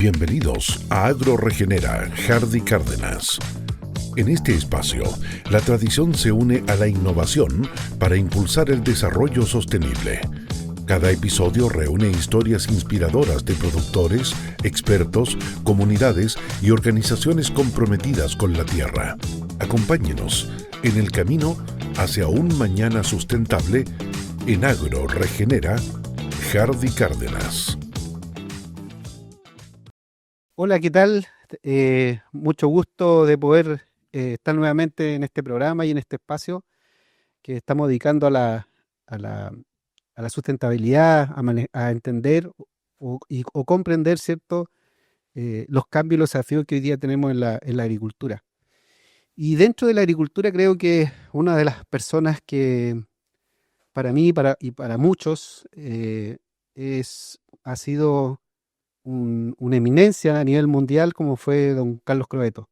Bienvenidos a Agro Regenera, Hardy Cárdenas. En este espacio, la tradición se une a la innovación para impulsar el desarrollo sostenible. Cada episodio reúne historias inspiradoras de productores, expertos, comunidades y organizaciones comprometidas con la tierra. Acompáñenos en el camino hacia un mañana sustentable en Agro Regenera, Hardy Cárdenas. Hola, ¿qué tal? Mucho gusto de poder estar nuevamente en este programa y en este espacio que estamos dedicando a la sustentabilidad, a entender o comprender, ¿cierto? Los cambios y los desafíos que hoy día tenemos en la agricultura. Y dentro de la agricultura creo que una de las personas que para mí y para muchos ha sido una eminencia a nivel mundial como fue don Carlos Croetto.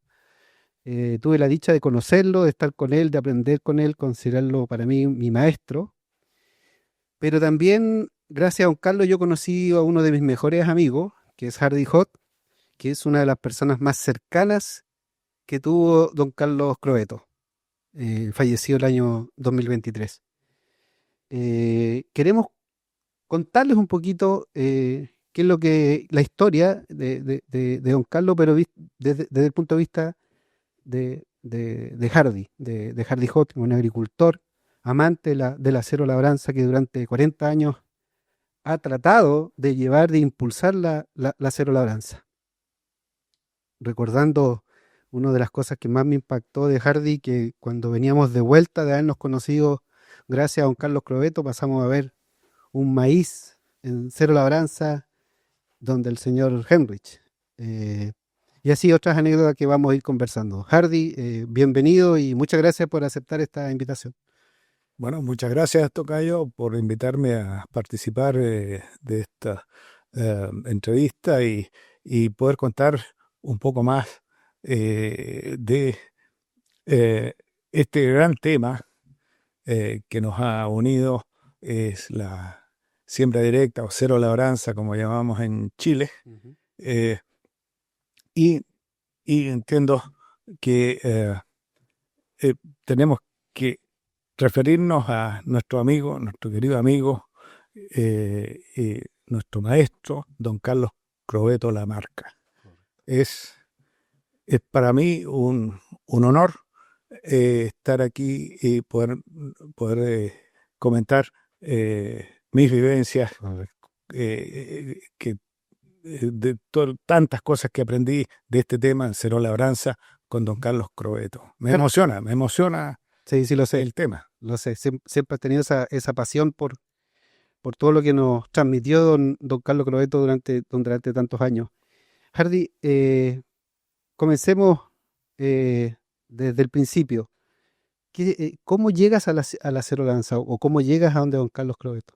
Tuve la dicha de conocerlo, de estar con él, de aprender con él, considerarlo para mí mi maestro, pero también gracias a don Carlos yo conocí a uno de mis mejores amigos, que es Hardy Hot, que es una de las personas más cercanas que tuvo don Carlos Croetto, fallecido el año 2023. Queremos contarles un poquito qué es lo que la historia de don Carlos, pero desde el punto de vista de Hardy, de Hardy Hot, un agricultor, amante de la cero labranza que durante 40 años ha tratado de llevar, de impulsar la cero labranza. Recordando una de las cosas que más me impactó de Hardy, que cuando veníamos de vuelta de habernos conocido gracias a don Carlos Croetto, pasamos a ver un maíz en cero labranza donde el señor Henrich. Y así otras anécdotas que vamos a ir conversando. Hardy, bienvenido y muchas gracias por aceptar esta invitación. Bueno, muchas gracias, Tocayo, por invitarme a participar de esta entrevista y poder contar un poco más de este gran tema que nos ha unido, es la siembra directa o cero labranza, como llamamos en Chile. Uh-huh. Y entiendo que tenemos que referirnos a nuestro amigo, nuestro querido amigo, nuestro maestro, don Carlos Croetto Lamarca. Es para mí un honor estar aquí y poder comentar mis vivencias, tantas cosas que aprendí de este tema en Cero Labranza con don Carlos Croetto. Me emociona. Sí, lo sé. El tema. Lo sé, siempre has tenido esa pasión por todo lo que nos transmitió don Carlos Croetto durante tantos años. Hardy, comencemos desde el principio. ¿Cómo llegas a la cero labranza o cómo llegas a donde don Carlos Croetto?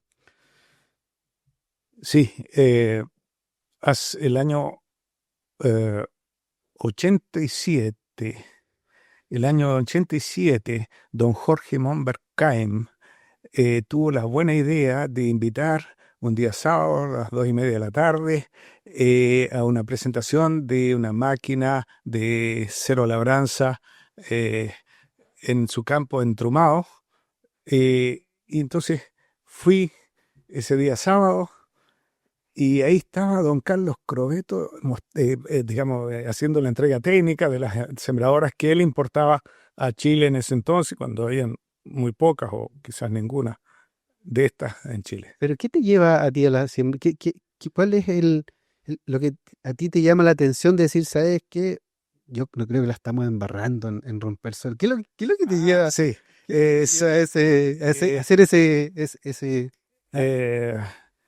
Sí, hace el año 87. El año 87, don Jorge Monberkaim tuvo la buena idea de invitar un día sábado a las 2:30 de la tarde a una presentación de una máquina de cero labranza en su campo en Trumao. Y entonces fui ese día sábado y ahí estaba don Carlos Croetto, haciendo la entrega técnica de las sembradoras que él importaba a Chile en ese entonces, cuando habían muy pocas o quizás ninguna de estas en Chile. ¿Pero qué te lleva a ti a la siembra? ¿Cuál es lo que a ti te llama la atención de decir, sabes qué? Yo no creo que la estamos embarrando en romper sol. ¿Qué es lo que te lleva Sí, a hacer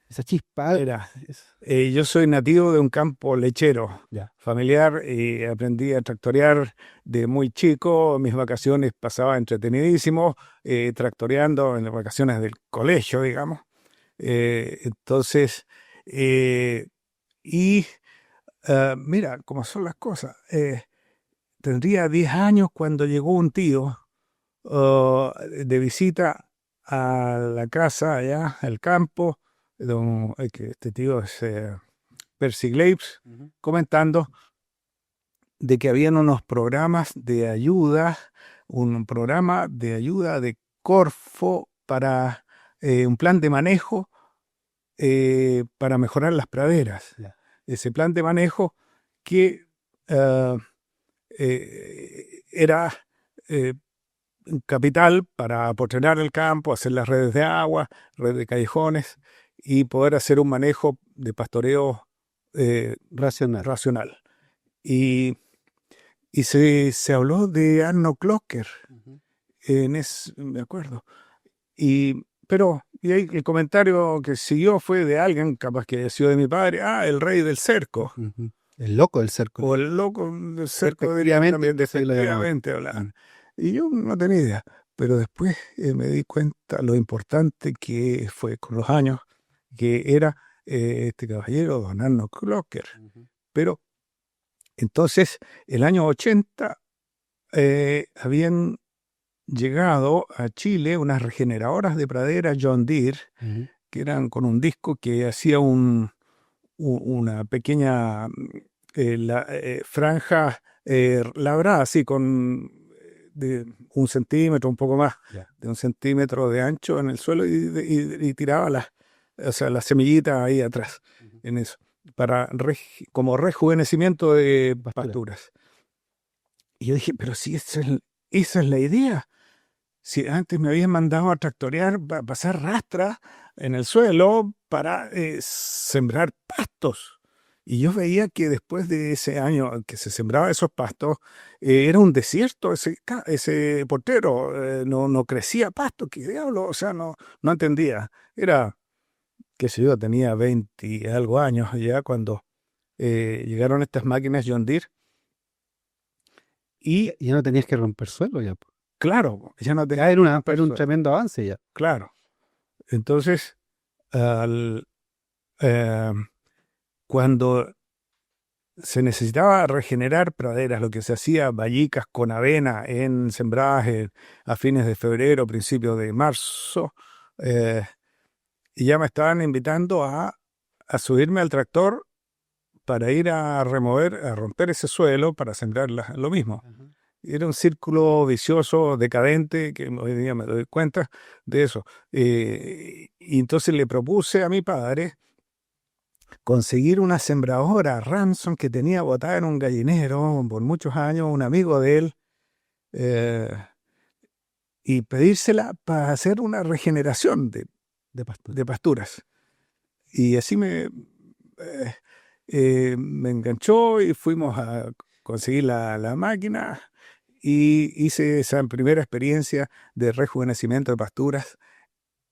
esa chispa? Yo soy nativo de un campo lechero Ya. familiar y aprendí a tractorear de muy chico. Mis vacaciones pasaba entretenidísimo, tractoreando en las vacaciones del colegio, digamos. Mira cómo son las cosas. Tendría 10 años cuando llegó un tío de visita a la casa allá, al campo. Que este tío es Percy Graves comentando de que habían unos programas de ayuda, un programa de ayuda de Corfo para un plan de manejo para mejorar las praderas. Ya. Ese plan de manejo que era capital para apoterar el campo, hacer las redes de agua, redes de callejones y poder hacer un manejo de pastoreo racional. Y se habló de Arno Klocker, me acuerdo. Pero ahí el comentario que siguió fue de alguien, capaz que haya sido de mi padre, el rey del cerco. El loco del cerco. O el loco del cerco, También despectivamente hablaban. Y yo no tenía idea. Pero después me di cuenta lo importante que fue con los años, que era este caballero, don Arno Klocker. Pero entonces, el año 80, habían llegado a Chile unas regeneradoras de pradera John Deere, que eran con un disco que hacía una pequeña franja labrada, así de 1 centímetro, un poco más, de 1 centímetro de ancho en el suelo y tiraba las semillitas ahí atrás, en eso, como rejuvenecimiento de pasturas. Y yo dije, pero si esa es la idea. Si antes me habían mandado a tractorear, pasar rastra en el suelo para sembrar pastos. Y yo veía que después de ese año que se sembraba esos pastos, era un desierto ese portero, no crecía pasto, ¿qué diablo? O sea, no entendía. Era, qué sé yo, tenía 20 y algo años ya cuando llegaron estas máquinas John Deere. Y ya no tenías que romper suelo ya. Claro, ya no tenía. Era un tremendo avance ya. Claro. Entonces, cuando se necesitaba regenerar praderas, lo que se hacía vallicas con avena en sembrajes a fines de febrero, principios de marzo, y ya me estaban invitando a subirme al tractor para ir a romper ese suelo para sembrar lo mismo. Era un círculo vicioso, decadente, que hoy día me doy cuenta de eso. Y entonces le propuse a mi padre conseguir una sembradora Ramson que tenía botada en un gallinero por muchos años, un amigo de él, y pedírsela para hacer una regeneración de pasturas. Y así me enganchó y fuimos a conseguir la máquina. Y hice esa primera experiencia de rejuvenecimiento de pasturas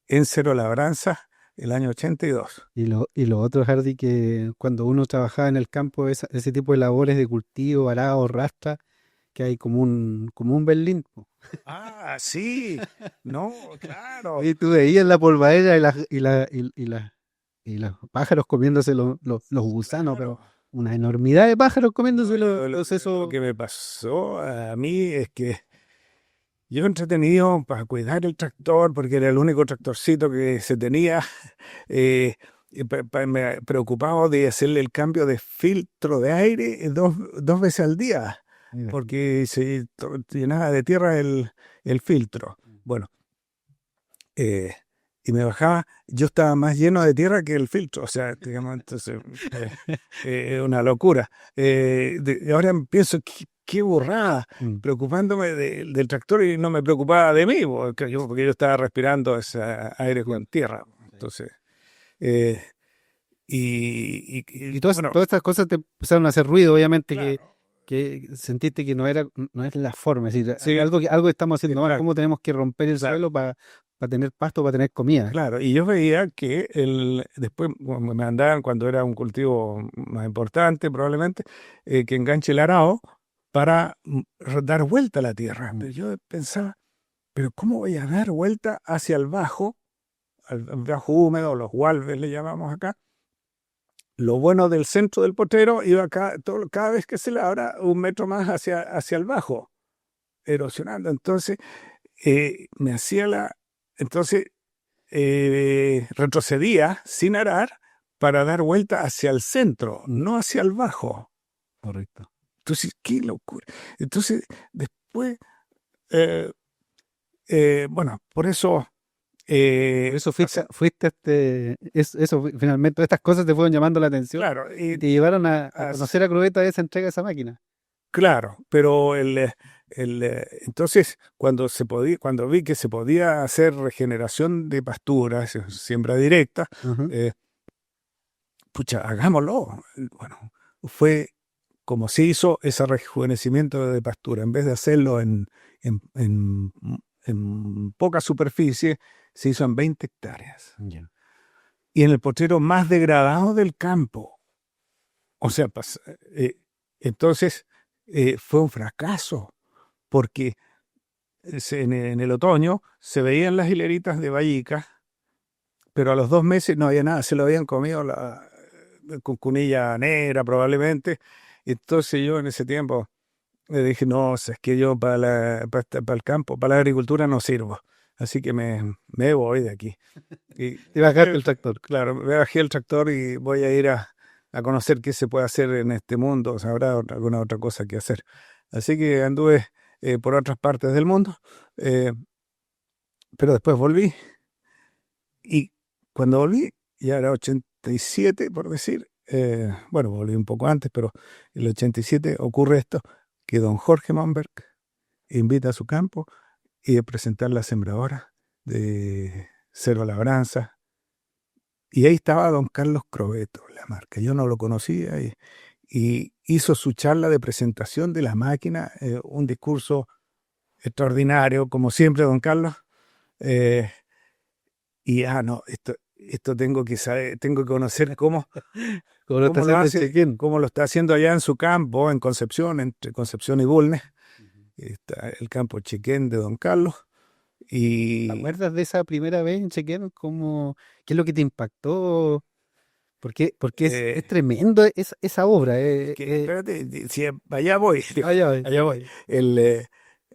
en Cero Labranza el año 82. Y lo otro, Hardy, que cuando uno trabajaba en el campo, ese tipo de labores de cultivo, arado, rastra, que hay como un Berlín. Sí, no, claro. Y tú veías la polvadera y los pájaros comiéndose los gusanos, Claro. pero una enormidad de pájaros comiéndose Lo que me pasó a mí es que yo entretenido para cuidar el tractor, porque era el único tractorcito que se tenía, me preocupaba de hacerle el cambio de filtro de aire dos veces al día, porque se llenaba de tierra el filtro. Bueno, y me bajaba, yo estaba más lleno de tierra que el filtro, o sea, digamos, entonces, una locura. Ahora pienso, qué burrada, preocupándome del tractor y no me preocupaba de mí, porque yo estaba respirando ese aire con tierra. Entonces, y todas estas cosas te empezaron a hacer ruido, obviamente, claro. que sentiste que no es la forma, es decir, sí, algo que estamos haciendo mal, cómo tenemos que romper el suelo para tener pasto, para tener comida. Claro, y yo veía que después me mandaban, cuando era un cultivo más importante probablemente, que enganche el arado para dar vuelta a la tierra. Pero yo pensaba, ¿pero cómo voy a dar vuelta hacia el bajo, al bajo húmedo, los walves le llamamos acá? Lo bueno del centro del potrero iba cada vez que se labra 1 metro más hacia el bajo, erosionando. Entonces, me hacía entonces retrocedía sin arar para dar vuelta hacia el centro, no hacia el bajo. Correcto. Entonces, qué locura. Entonces, después, bueno, por eso... Por eso eso finalmente, todas estas cosas te fueron llamando la atención claro, y te llevaron a conocer a Crubeta de esa entrega de esa máquina. Claro, pero entonces cuando vi que se podía hacer regeneración de pasturas, siembra directa, pucha, hagámoslo. Bueno, fue como se hizo ese rejuvenecimiento de pastura. En vez de hacerlo en poca superficie, se hizo en 20 hectáreas. Yeah. Y en el potrero más degradado del campo. O sea, entonces fue un fracaso, porque en el otoño se veían las hileritas de vallicas, pero a los 2 meses no había nada, se lo habían comido la cuncunilla negra probablemente. Entonces yo en ese tiempo le dije, no, es que yo para el campo, para la agricultura no sirvo, así que me voy de aquí. Y bajaste el tractor. Claro, me bajé el tractor y voy a ir a conocer qué se puede hacer en este mundo, o sea, habrá alguna otra cosa que hacer. Así que anduve por otras partes del mundo, pero después volví, y cuando volví, ya era 87, por decir, bueno, volví un poco antes, pero en el 87 ocurre esto, que don Jorge Momberg invita a su campo y a presentar la sembradora de Cero Labranza. Y ahí estaba don Carlos Crobeto, la marca. Yo no lo conocía y hizo su charla de presentación de la máquina, un discurso extraordinario, como siempre, don Carlos. Y no, esto tengo que saber, tengo que conocer cómo lo está haciendo allá en su campo, en Concepción, entre Concepción y Bulnes. Está el campo Chequén de don Carlos. ¿Te acuerdas de esa primera vez en Chequén? ¿Qué es lo que te impactó? Porque es tremendo esa obra. Espérate, si allá voy. Allá voy.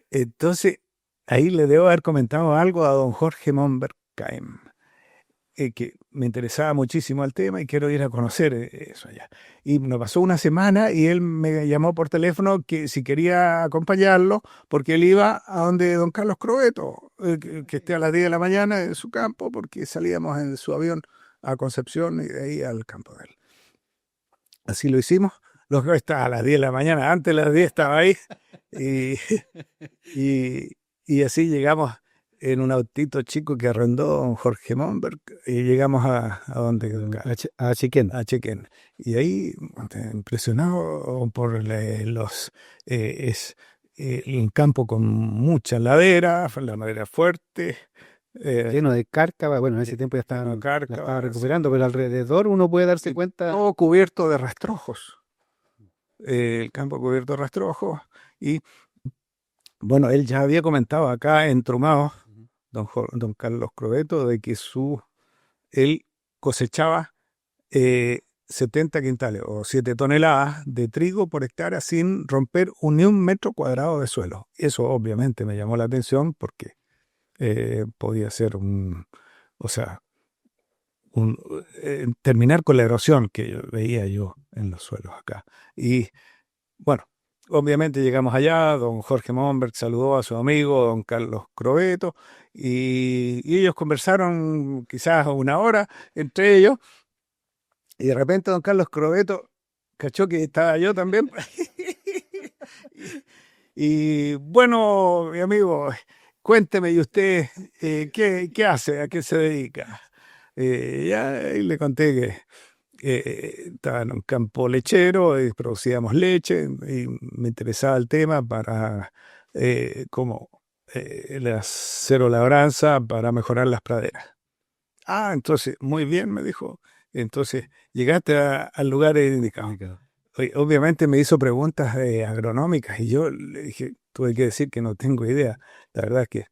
Entonces, ahí le debo haber comentado algo a don Jorge Momberg-Kaim, que me interesaba muchísimo el tema y quiero ir a conocer eso allá. Y nos pasó una semana y él me llamó por teléfono que si quería acompañarlo, porque él iba a donde don Carlos Crobeto, que esté a las 10 de la mañana en su campo, porque salíamos en su avión a Concepción y de ahí al campo de él. Así lo hicimos. Los que estaba a las 10 de la mañana, antes de las 10 estaba ahí, y así llegamos en un autito chico que arrendó don Jorge Momberg, y llegamos a donde A Chequén. A Chequén. Y ahí, impresionado por el campo con mucha ladera, la madera fuerte. Lleno de cárcava. Bueno, en ese tiempo ya estaba recuperando, pero alrededor uno puede darse cuenta. Todo cubierto de rastrojos. El campo cubierto de rastrojos. Y bueno, él ya había comentado acá en Trumao, don Carlos Crobeto, de que él cosechaba 70 quintales o 7 toneladas de trigo por hectárea sin romper ni un metro cuadrado de suelo. Eso obviamente me llamó la atención porque podía ser terminar con la erosión que veía yo en los suelos acá. Y bueno, obviamente llegamos allá, don Jorge Momberg saludó a su amigo, don Carlos Crobeto, y ellos conversaron quizás una hora entre ellos, y de repente don Carlos Crobeto cachó que estaba yo también. y bueno, mi amigo, cuénteme, ¿y usted qué hace? ¿A qué se dedica? Ya y le conté que estaba en un campo lechero y producíamos leche y me interesaba el tema para la cero labranza para mejorar las praderas. Entonces, muy bien, me dijo. Entonces, llegaste al lugar indicado. Obviamente me hizo preguntas agronómicas y yo le dije, tuve que decir que no tengo idea. La verdad es que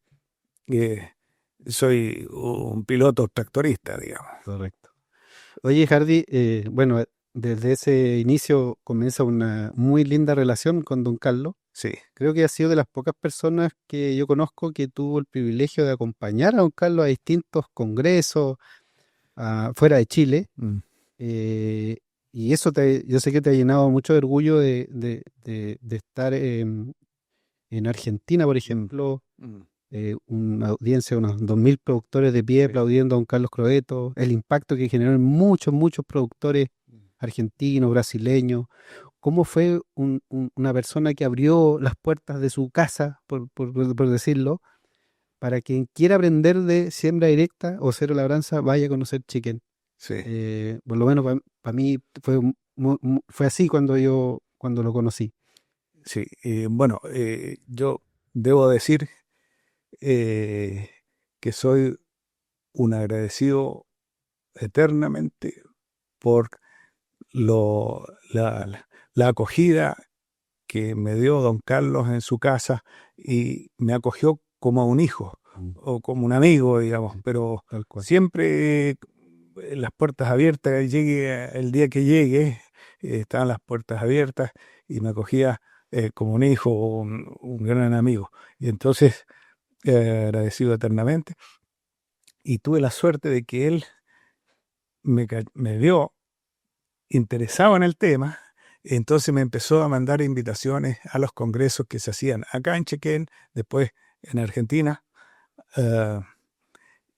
soy un piloto tractorista, digamos. Correcto. Oye, Hardy, bueno, desde ese inicio comienza una muy linda relación con don Carlos. Sí. Creo que ha sido de las pocas personas que yo conozco que tuvo el privilegio de acompañar a don Carlos a distintos congresos fuera de Chile. Y eso yo sé que te ha llenado mucho de orgullo de estar en Argentina, por ejemplo, una audiencia, unos 2.000 productores de pie aplaudiendo a don Carlos Croetto, el impacto que generó en muchos productores argentinos, brasileños. ¿Cómo fue una persona que abrió las puertas de su casa, por decirlo, para quien quiera aprender de siembra directa o cero labranza, vaya a conocer Chiquén? Sí, Por lo menos para mí fue así cuando lo conocí. sí. Bueno, yo debo decir eh, que soy un agradecido eternamente por lo, la acogida que me dio don Carlos en su casa y me acogió como a un hijo o como un amigo, digamos, pero Tal cual. siempre las puertas abiertas, llegue el día que llegue, estaban las puertas abiertas y me acogía como un hijo o un gran amigo. Y entonces, agradecido eternamente, y tuve la suerte de que él me vio interesado en el tema, entonces me empezó a mandar invitaciones a los congresos que se hacían acá en Chequén, después en Argentina, eh,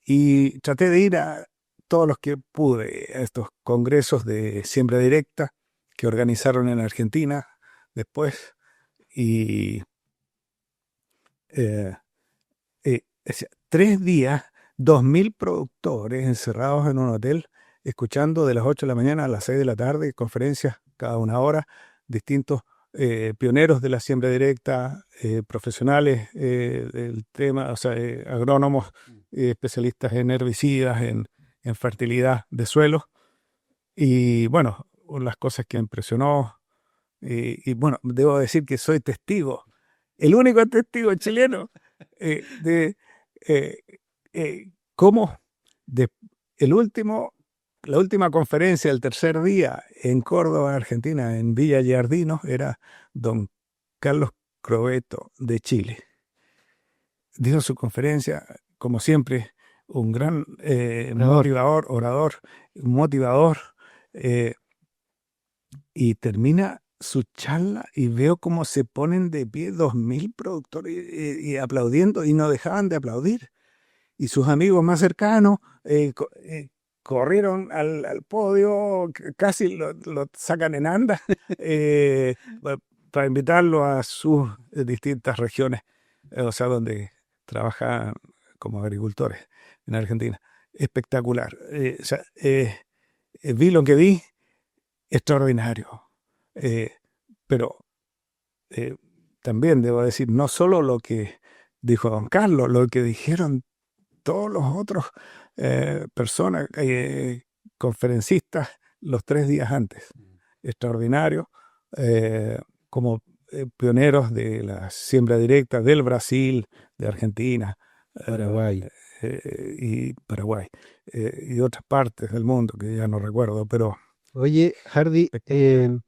y traté de ir a todos los que pude, a estos congresos de siembra directa que organizaron en Argentina después, y eh, 3 días, 2.000 productores encerrados en un hotel, escuchando de las 8 de la mañana a las 6 de la tarde, conferencias cada una hora, distintos pioneros de la siembra directa, profesionales del tema, o sea, agrónomos, especialistas en herbicidas, en fertilidad de suelos. Y bueno, una de las cosas que me impresionó, y bueno, debo decir que soy testigo, el único testigo chileno de eh, cómo de, el último, la última conferencia del tercer día en Córdoba, Argentina, en Villa Giardino, era don Carlos Croetto de Chile. Dio su conferencia, como siempre, un gran orador, motivador, eh, y termina su charla y veo cómo se ponen de pie 2.000 productores y aplaudiendo, y no dejaban de aplaudir. Y sus amigos más cercanos corrieron al podio, casi lo sacan en andas, pa- para invitarlo a sus distintas regiones, o sea, donde trabajan como agricultores en Argentina. Espectacular. O sea, vi lo que vi, extraordinario. Eh, pero eh, también debo decir, no solo lo que dijo don Carlos, lo que dijeron todos los otros personas, conferencistas, los 3 días antes. Extraordinario, eh, como pioneros de la siembra directa del Brasil, de Argentina, Paraguay. y Paraguay, y otras partes del mundo que ya no recuerdo, pero Oye, Hardy, espectacular.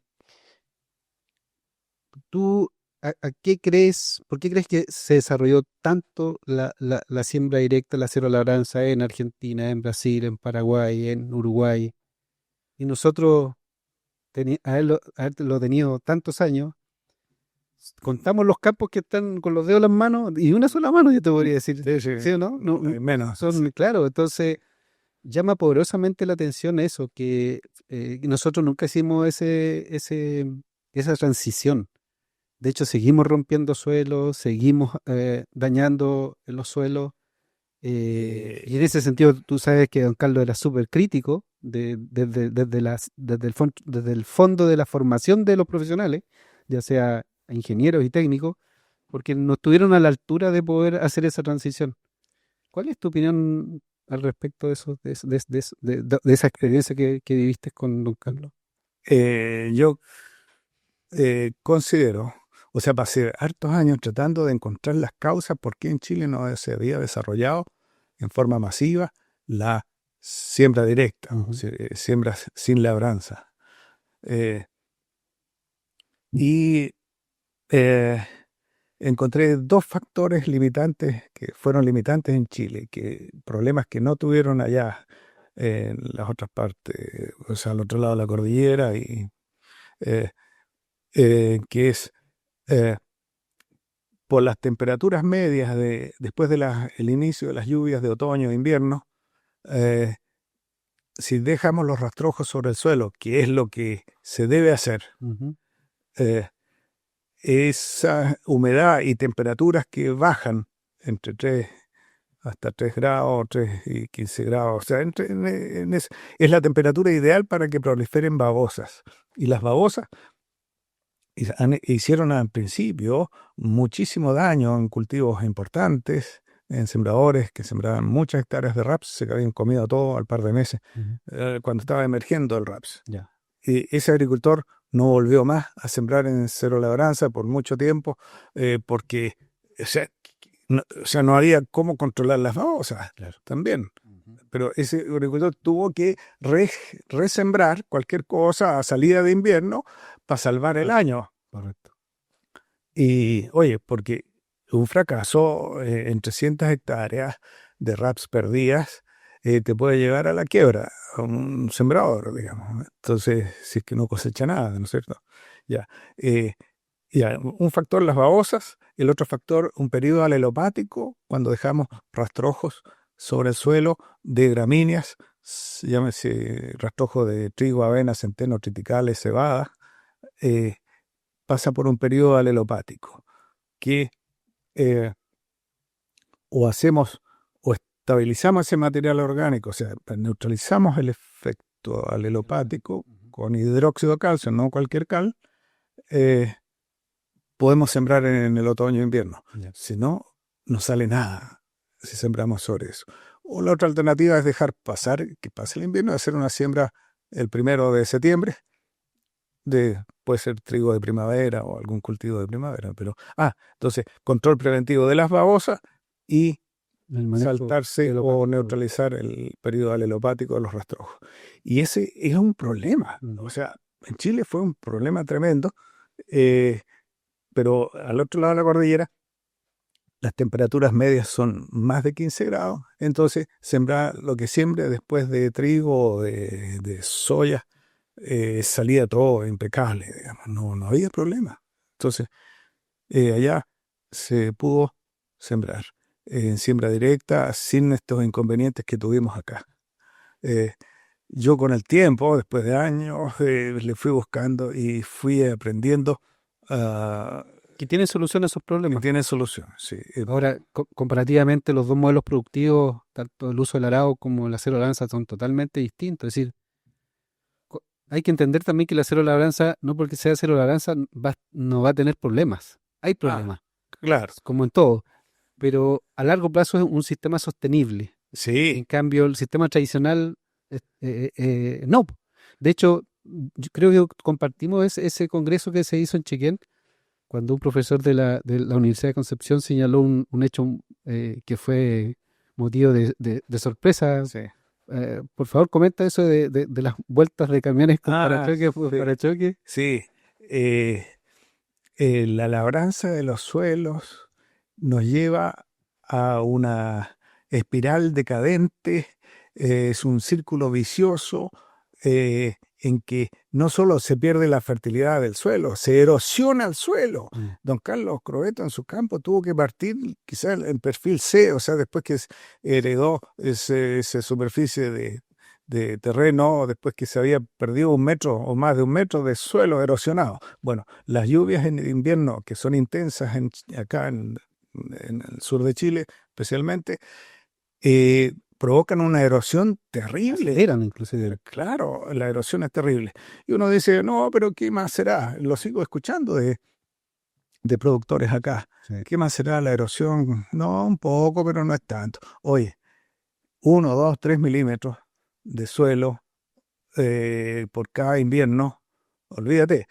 ¿tú a qué crees, por qué crees que se desarrolló tanto la siembra directa, la cero labranza en Argentina, en Brasil, en Paraguay, en Uruguay? Y nosotros, haberlo tenido tantos años, contamos los campos que están con los dedos en las manos y una sola mano, yo te podría decir, Sí, sí, ¿sí o no? No, menos. son, claro, entonces llama poderosamente la atención eso, que nosotros nunca hicimos esa transición. De hecho, seguimos rompiendo suelos, seguimos dañando los suelos. Y en ese sentido, tú sabes que don Carlos era súper crítico desde el fondo de la formación de los profesionales, ya sea ingenieros y técnicos, porque no estuvieron a la altura de poder hacer esa transición. ¿Cuál es tu opinión al respecto de eso, de esa experiencia que viviste con don Carlos? Yo considero, o sea, pasé hartos años tratando de encontrar las causas por qué en Chile no se había desarrollado en forma masiva la siembra directa, o Ujú. sea, siembra sin labranza. Eh, y eh, encontré dos factores limitantes que fueron limitantes en Chile, que problemas que no tuvieron allá, en las otras partes, o sea, al otro lado de la cordillera, y eh, que es eh, por las temperaturas medias después de el inicio de las lluvias de otoño e invierno. eh, si dejamos los rastrojos sobre el suelo, que es lo que se debe hacer, Ujú. eh, esa humedad y temperaturas que bajan entre 3 hasta 3 grados, 3 y 15 grados, o sea, es la temperatura ideal para que proliferen babosas. Y las babosas hicieron al principio muchísimo daño en cultivos importantes, en sembradores que sembraban muchas hectáreas de raps, se habían comido todo al par de meses, Ujú. cuando estaba emergiendo el raps. Ya. Y ese agricultor no volvió más a sembrar en cero labranza por mucho tiempo, porque o sea, no había cómo controlar las babosas Claro. también. Ujú. Pero ese agricultor tuvo que resembrar cualquier cosa a salida de invierno para salvar el año. Correcto. Y oye, porque un fracaso en 300 hectáreas de raps perdidas te puede llevar a la quiebra, a un sembrador, digamos. Entonces, si es que no cosecha nada, ¿no es cierto? Ya. eh, un factor las babosas, el otro factor un periodo alelopático, cuando dejamos rastrojos sobre el suelo de gramíneas, llámese rastrojo de trigo, avena, centeno, triticales, cebada, pasa por un periodo alelopático, que eh, o hacemos o estabilizamos ese material orgánico, o sea, neutralizamos el efecto alelopático Ujú. con hidróxido de calcio, no cualquier cal, eh, podemos sembrar en el otoño e invierno. Ya. Si no, no sale nada si sembramos sobre eso. O la otra alternativa es dejar pasar, que pase el invierno, y hacer una siembra el 1 de septiembre, puede ser trigo de primavera o algún cultivo de primavera. Entonces, control preventivo de las babosas y El manejo saltarse o alelopático. neutralizar el periodo alelopático de los rastrojos. Y ese es un problema. Ujú. O sea, en Chile fue un problema tremendo, eh, pero al otro lado de la cordillera las temperaturas medias son más de 15 grados, entonces sembrar lo que siembre después de trigo o de soya, salía todo impecable, digamos, no había problema. Entonces, allá se pudo sembrar en siembra directa sin estos inconvenientes que tuvimos acá. Eh, yo con el tiempo, después de años, le fui buscando y fui aprendiendo Que tiene solución a esos que problemas. tiene solución. Sí. Ahora, comparativamente, los dos modelos productivos, tanto el uso del arado como el acero labranza, son totalmente distintos. Es decir, hay que entender también que el acero labranza, no porque sea acero labranza, no va a tener problemas. Hay problemas, Claro, como en todo, pero a largo plazo es un sistema sostenible. En sí, cambio, el sistema tradicional, no. De hecho, yo creo que compartimos ese congreso que se hizo en Chiquén, cuando un profesor de la Universidad de Concepción señaló un hecho que fue motivo de sorpresa. sí. Por favor, comenta eso de las vueltas de camiones con parachoques, Sí, parachoques. sí. Eh, la labranza de los suelos nos lleva a una espiral decadente, es un círculo vicioso en que no solo se pierde la fertilidad del suelo, se erosiona el suelo. Mm. Don Carlos Croeta en su campo tuvo que partir quizás en perfil C, o sea, después que heredó esa superficie de terreno, después que se había perdido 1 metro o más de 1 metro de suelo erosionado. Bueno, las lluvias en el invierno, que son intensas acá en el sur de Chile especialmente, provocan una erosión terrible. Aceleran inclusive. Claro, la erosión es terrible. Y uno dice, no, pero ¿qué más será? Lo sigo escuchando de productores acá. Sí. ¿Qué más será la erosión? No, un poco, pero no es tanto. Oye, 1, 2, 3 milímetros de suelo por cada invierno, olvídate.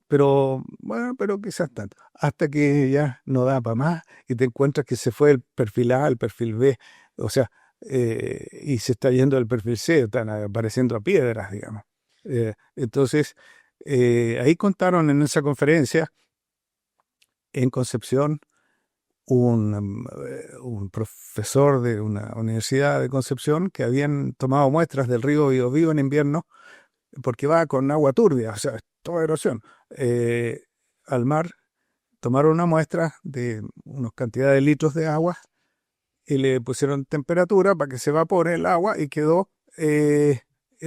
Pero bueno, pero quizás tanto. Hasta que ya no da para más y te encuentras que se fue el perfil A, el perfil B, o sea, y se está yendo el perfil C, están apareciendo piedras, digamos. Entonces, ahí contaron en esa conferencia en Concepción un profesor de una universidad de Concepción que habían tomado muestras del río Biobío en invierno porque va con agua turbia, o sea, toda erosión, al mar. Tomaron una muestra de unas cantidades de litros de agua y le pusieron temperatura para que se evapore el agua y quedó en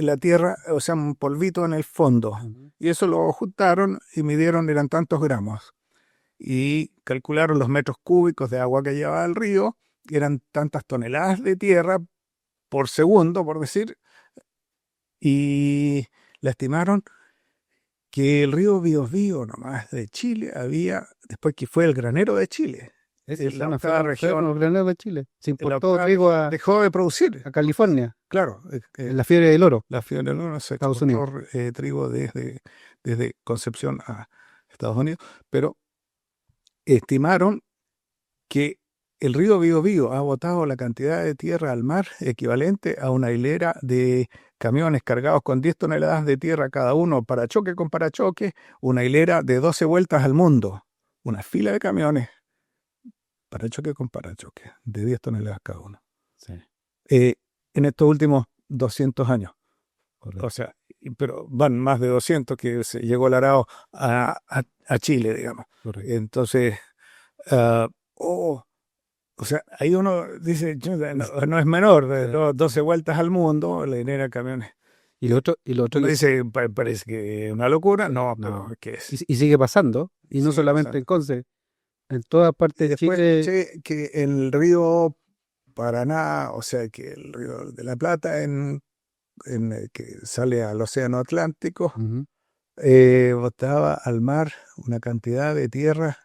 la tierra, o sea, un polvito en el fondo. Y eso lo juntaron y midieron, eran tantos gramos. Y calcularon los metros cúbicos de agua que llevaba el río, y eran tantas toneladas de tierra por segundo, por decir, y le estimaron que el río Biobío nomás de Chile había, después que fue el granero de Chile, Es la una octava región, los graneros de Chile. Se la importó octava trigo región dejó de producir. a California, Claro, en la fiebre del oro, la fiebre del oro se Estados exportó Unidos. trigo desde Concepción a Estados Unidos, pero estimaron que el río Biobío ha botado la cantidad de tierra al mar equivalente a una hilera de camiones cargados con 10 toneladas de tierra cada uno, parachoque con parachoque, una hilera de 12 vueltas al mundo, una fila de camiones, parachoque con parachoque, de 10 toneladas cada uno. Sí, En estos últimos 200 años. correcto. O sea, pero van más de 200 que se llegó el arao a Chile, digamos. Correcto. Entonces, o sea, ahí uno dice, chuta, no es menor, de 12 vueltas al mundo, le genera camiones. Y lo otro Uno que dice, parece que es una locura. No, no. pero ¿qué es? Y sigue pasando, y no Sigue solamente pasando. en Conce, en todas Y partes de después Chile. escuché que el río Paraná, o sea, que el río de la Plata, que sale al Océano Atlántico, Ujú. botaba al mar una cantidad de tierra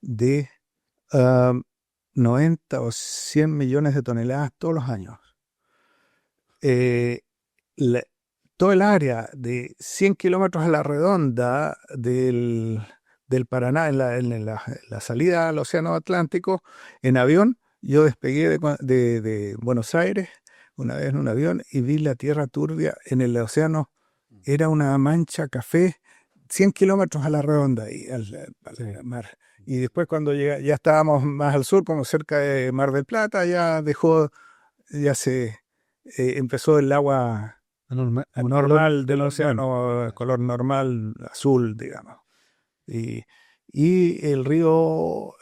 de 90 o 100 millones de toneladas todos los años. Eh, todo el área de 100 kilómetros a la redonda del Paraná, en la salida al Océano Atlántico, en avión, yo despegué de Buenos Aires una vez en un avión y vi la tierra turbia en el océano. Era una mancha café, 100 kilómetros a la redonda y al mar. Y después cuando ya estábamos más al sur, como cerca de Mar del Plata, ya se empezó el agua normal del océano, color normal, azul, digamos. Y el río,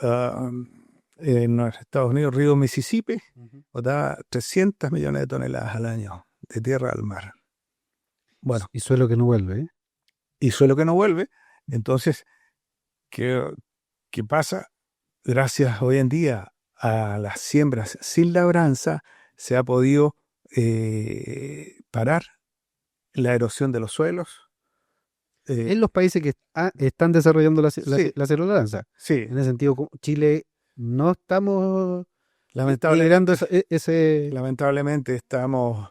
en los Estados Unidos, río Mississippi, botaba 300 millones de toneladas al año de tierra al mar. Bueno, Y suelo que no vuelve, ¿eh? y suelo que no vuelve. Entonces, ¿qué pasa? Gracias hoy en día a las siembras sin labranza, se ha podido parar la erosión de los suelos. En los países que están desarrollando la Sí. celularanza. Sí, En ese sentido, Chile no estamos lamentablemente, liderando ese... lamentablemente estamos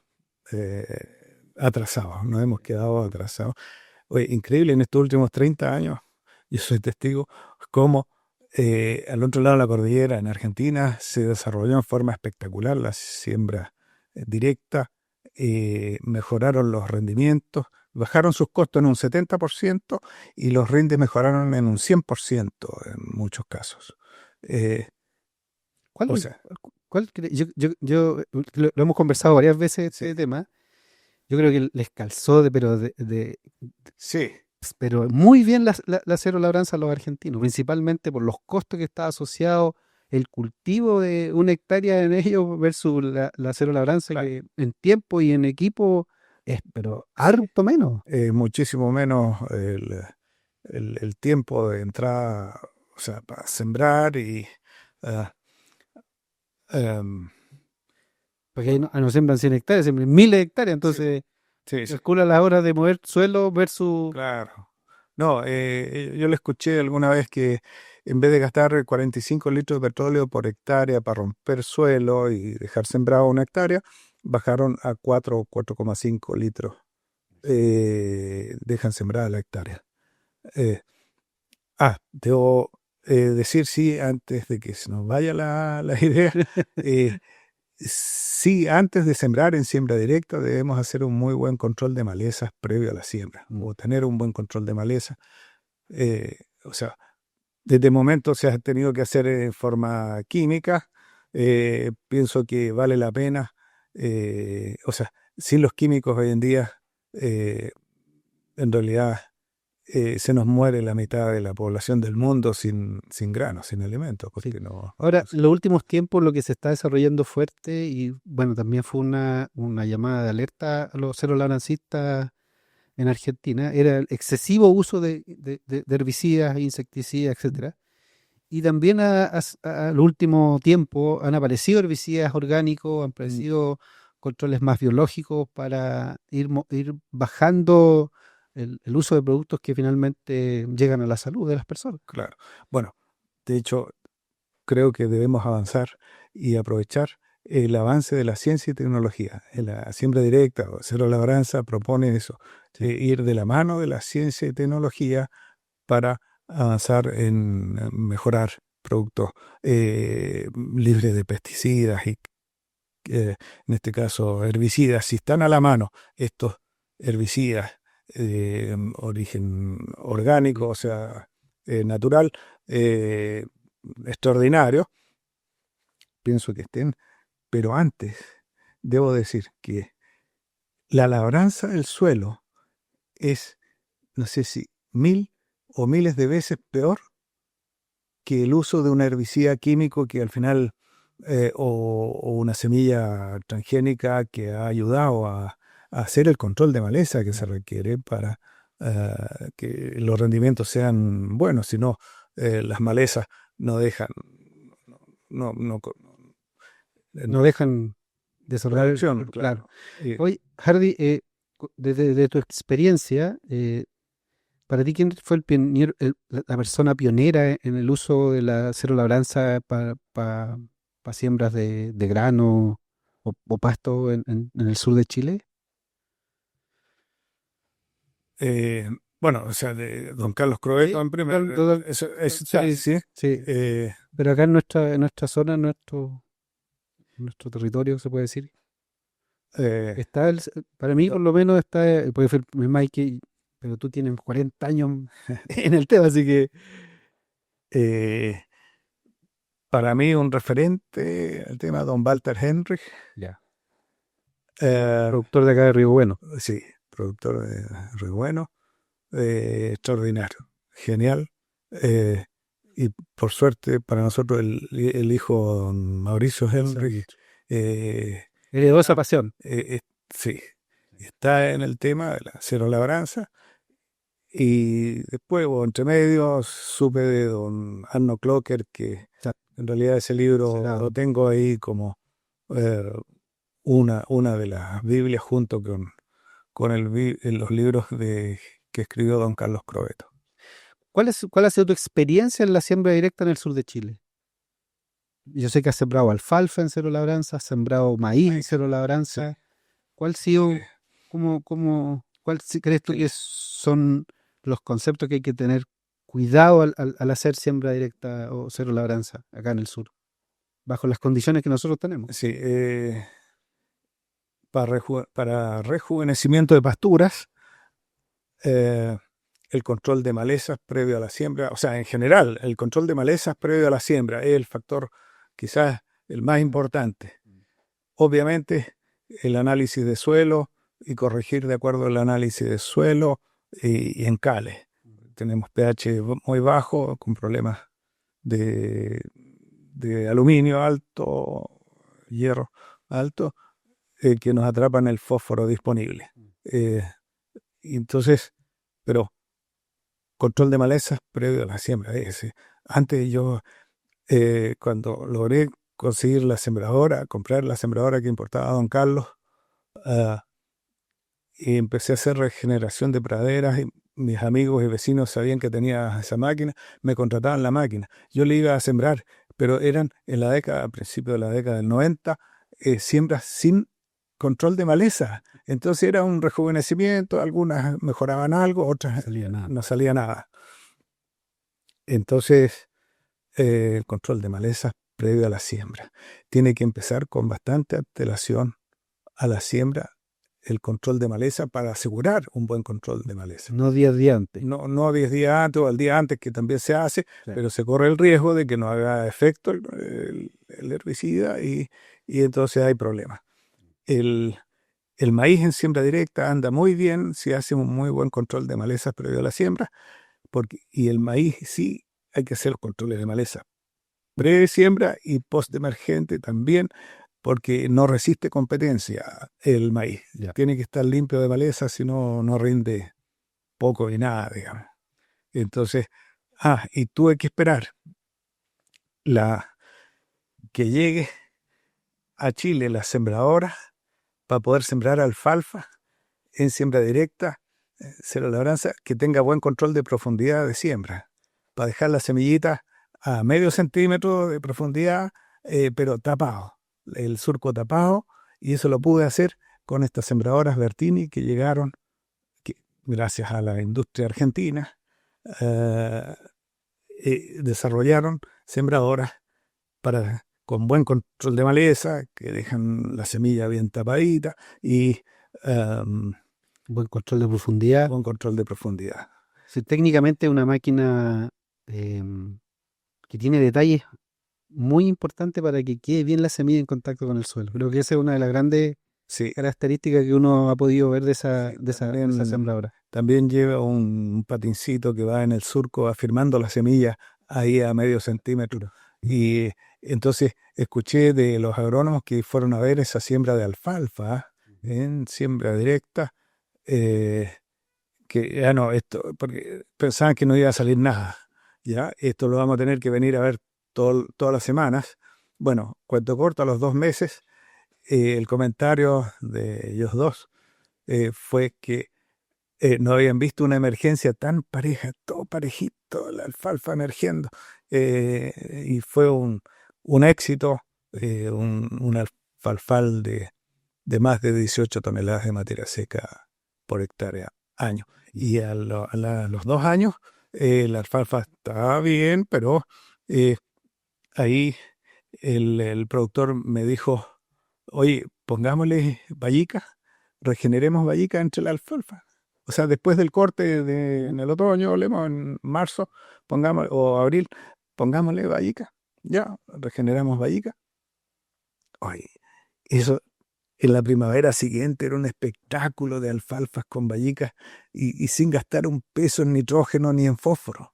atrasados, nos hemos quedado atrasados. Oye, increíble, en estos últimos 30 años, yo soy testigo, cómo al otro lado de la cordillera, en Argentina, se desarrolló en forma espectacular la siembra directa, mejoraron los rendimientos, bajaron sus costos en un 70% y los rindes mejoraron en un 100% en muchos casos. ¿Cuál, O sea, lo hemos conversado varias veces este sí. tema. Yo creo que les calzó, Sí, pero muy bien la cero labranza a los argentinos, principalmente por los costos que está asociado el cultivo de una hectárea en ellos versus la cero labranza, claro. que en tiempo y en equipo es, pero harto menos. Muchísimo menos el tiempo de entrada, o sea, para sembrar y em, Porque ahí no siembran 100 hectáreas, siembran miles de hectáreas, sí, entonces sí, calcula las horas de mover suelo versus... claro. No, yo le escuché alguna vez que en vez de gastar 45 litros de petróleo por hectárea para romper suelo y dejar sembrado una hectárea, bajaron a 4,5 litros. Dejan sembrada la hectárea. Debo decir sí, antes de que se nos vaya la idea, sí, antes de sembrar en siembra directa debemos hacer un muy buen control de malezas previo a la siembra, o tener un buen control de maleza. O sea, Desde el momento se ha tenido que hacer en forma química. Pienso que vale la pena. O sea, sin los químicos hoy en día, eh, en realidad se nos muere la mitad de la población del mundo sin granos, sin alimentos, Sí. porque no. Ahora, en los últimos tiempos lo que se está desarrollando fuerte y bueno, también fue una llamada de alerta a los cero labrancistas en Argentina, era el excesivo uso de herbicidas, insecticidas, etcétera. Y también al último tiempo han aparecido herbicidas orgánicos, han aparecido controles más biológicos para ir bajando el uso de productos que finalmente llegan a la salud de las personas. Claro. Bueno, de hecho, creo que debemos avanzar y aprovechar el avance de la ciencia y tecnología. En la siembra directa o cero labranza propone eso, Sí. ir de la mano de la ciencia y tecnología para avanzar en mejorar productos libres de pesticidas y, en este caso, herbicidas. Si están a la mano estos herbicidas de origen orgánico, o sea, natural, extraordinario, pienso que estén. Pero antes, debo decir que la labranza del suelo es, no sé si 1000 o miles de veces peor que el uso de un herbicida químico que al final, o una semilla transgénica que ha ayudado a hacer el control de maleza que se requiere para que los rendimientos sean buenos. Si no, las malezas no dejan, no, no, No dejan desarrollar, producción, claro. claro. Oye, Hardy, de tu experiencia, para ti, ¿quién fue el pionero, la persona pionera en el uso de la cero labranza para siembras de grano o pasto en el sur de Chile? Eh, bueno, o sea, de don Carlos Croeto en primer, Sí, sí. sí. eh, Pero acá en nuestra zona, en nuestro territorio, se puede decir, eh, está para mí no, por lo menos está, puede ser mi Mike, pero tú tienes 40 años en el tema, así que eh, para mí un referente, el tema de don Walter Henry, ya, eh, productor de acá de Río Bueno. sí, productor de Río Bueno, extraordinario, genial. Y por suerte para nosotros el hijo don Mauricio Henry, Heredó esa pasión. sí, está en el tema de la cero labranza. Y después, o entre medios, supe de don Arno Clocker, que Exacto. en realidad ese libro Será. lo tengo ahí como eh, una de las Biblias junto con los libros que escribió don Carlos Crobeto. ¿Cuál ha sido tu experiencia en la siembra directa en el sur de Chile? Yo sé que has sembrado alfalfa en cero labranza, has sembrado maíz en cero labranza. ¿Cuál ha sido, crees tú que son los conceptos que hay que tener cuidado al hacer siembra directa o cero labranza acá en el sur, bajo las condiciones que nosotros tenemos? Sí, para rejuvenecimiento de pasturas, el control de malezas previo a la siembra, o sea, en general, el control de malezas previo a la siembra es el factor quizás el más importante. Obviamente, el análisis de suelo y corregir de acuerdo al análisis de suelo y encales. Tenemos pH muy bajo, con problemas de aluminio alto, hierro alto, que nos atrapan el fósforo disponible. Y entonces, pero control de malezas previo a la siembra. Antes yo, cuando logré conseguir la sembradora, comprar la sembradora que importaba don Carlos, y empecé a hacer regeneración de praderas, y mis amigos y vecinos sabían que tenía esa máquina, me contrataban la máquina. Yo le iba a sembrar, pero eran a principios de la década del 90, siembras sin control de maleza. Entonces era un rejuvenecimiento, algunas mejoraban algo, otras no salía nada. Entonces, el control de malezas previo a la siembra. Tiene que empezar con bastante antelación a la siembra el control de maleza para asegurar un buen control de maleza. No 10 días antes. No 10 días antes o al día antes, que también se hace, Claro. pero se corre el riesgo de que no haga efecto el herbicida y entonces hay problemas. El maíz en siembra directa anda muy bien si hace un muy buen control de malezas previo a la siembra, y el maíz sí hay que hacer los controles de maleza pre-siembra y post-emergente también, porque no resiste competencia el maíz. Ya. Tiene que estar limpio de maleza, si no, no rinde poco y nada, digamos. Entonces, y tuve que esperar que llegue a Chile la sembradora para poder sembrar alfalfa en siembra directa, cero labranza, que tenga buen control de profundidad de siembra, para dejar la semillita a medio centímetro de profundidad, pero tapado, el surco tapado, y eso lo pude hacer con estas sembradoras Bertini que llegaron, gracias a la industria argentina, desarrollaron sembradoras con buen control de maleza, que dejan la semilla bien tapadita y Buen control de profundidad. buen control de profundidad. Sí, técnicamente es una máquina que tiene detalles muy importantes para que quede bien la semilla en contacto con el suelo. Creo que esa es una de las grandes Sí, características que uno ha podido ver de Sí, esa también- sembradora. también lleva un patincito que va en el surco afirmando la semilla ahí a medio centímetro. Y entonces escuché de los agrónomos que fueron a ver esa siembra de alfalfa en siembra directa, que ya no, porque pensaban que no iba a salir nada. Ya, esto lo vamos a tener que venir a ver todas las semanas. Bueno, cuento corto, a los 2 meses, el comentario de ellos dos fue que no habían visto una emergencia tan pareja, todo parejito, la alfalfa emergiendo. Y fue un éxito, un alfalfal de más de 18 toneladas de materia seca por hectárea año. Y a los 2 años, la alfalfa estaba bien, pero ahí el productor me dijo, oye, pongámosle vallica, regeneremos vallica entre la alfalfa. O sea, después del corte en el otoño, hablemos en marzo, o abril, pongámosle vallica. Ya, regeneramos vallica. Oye, eso en la primavera siguiente era un espectáculo de alfalfas con vallicas y sin gastar un peso en nitrógeno ni en fósforo.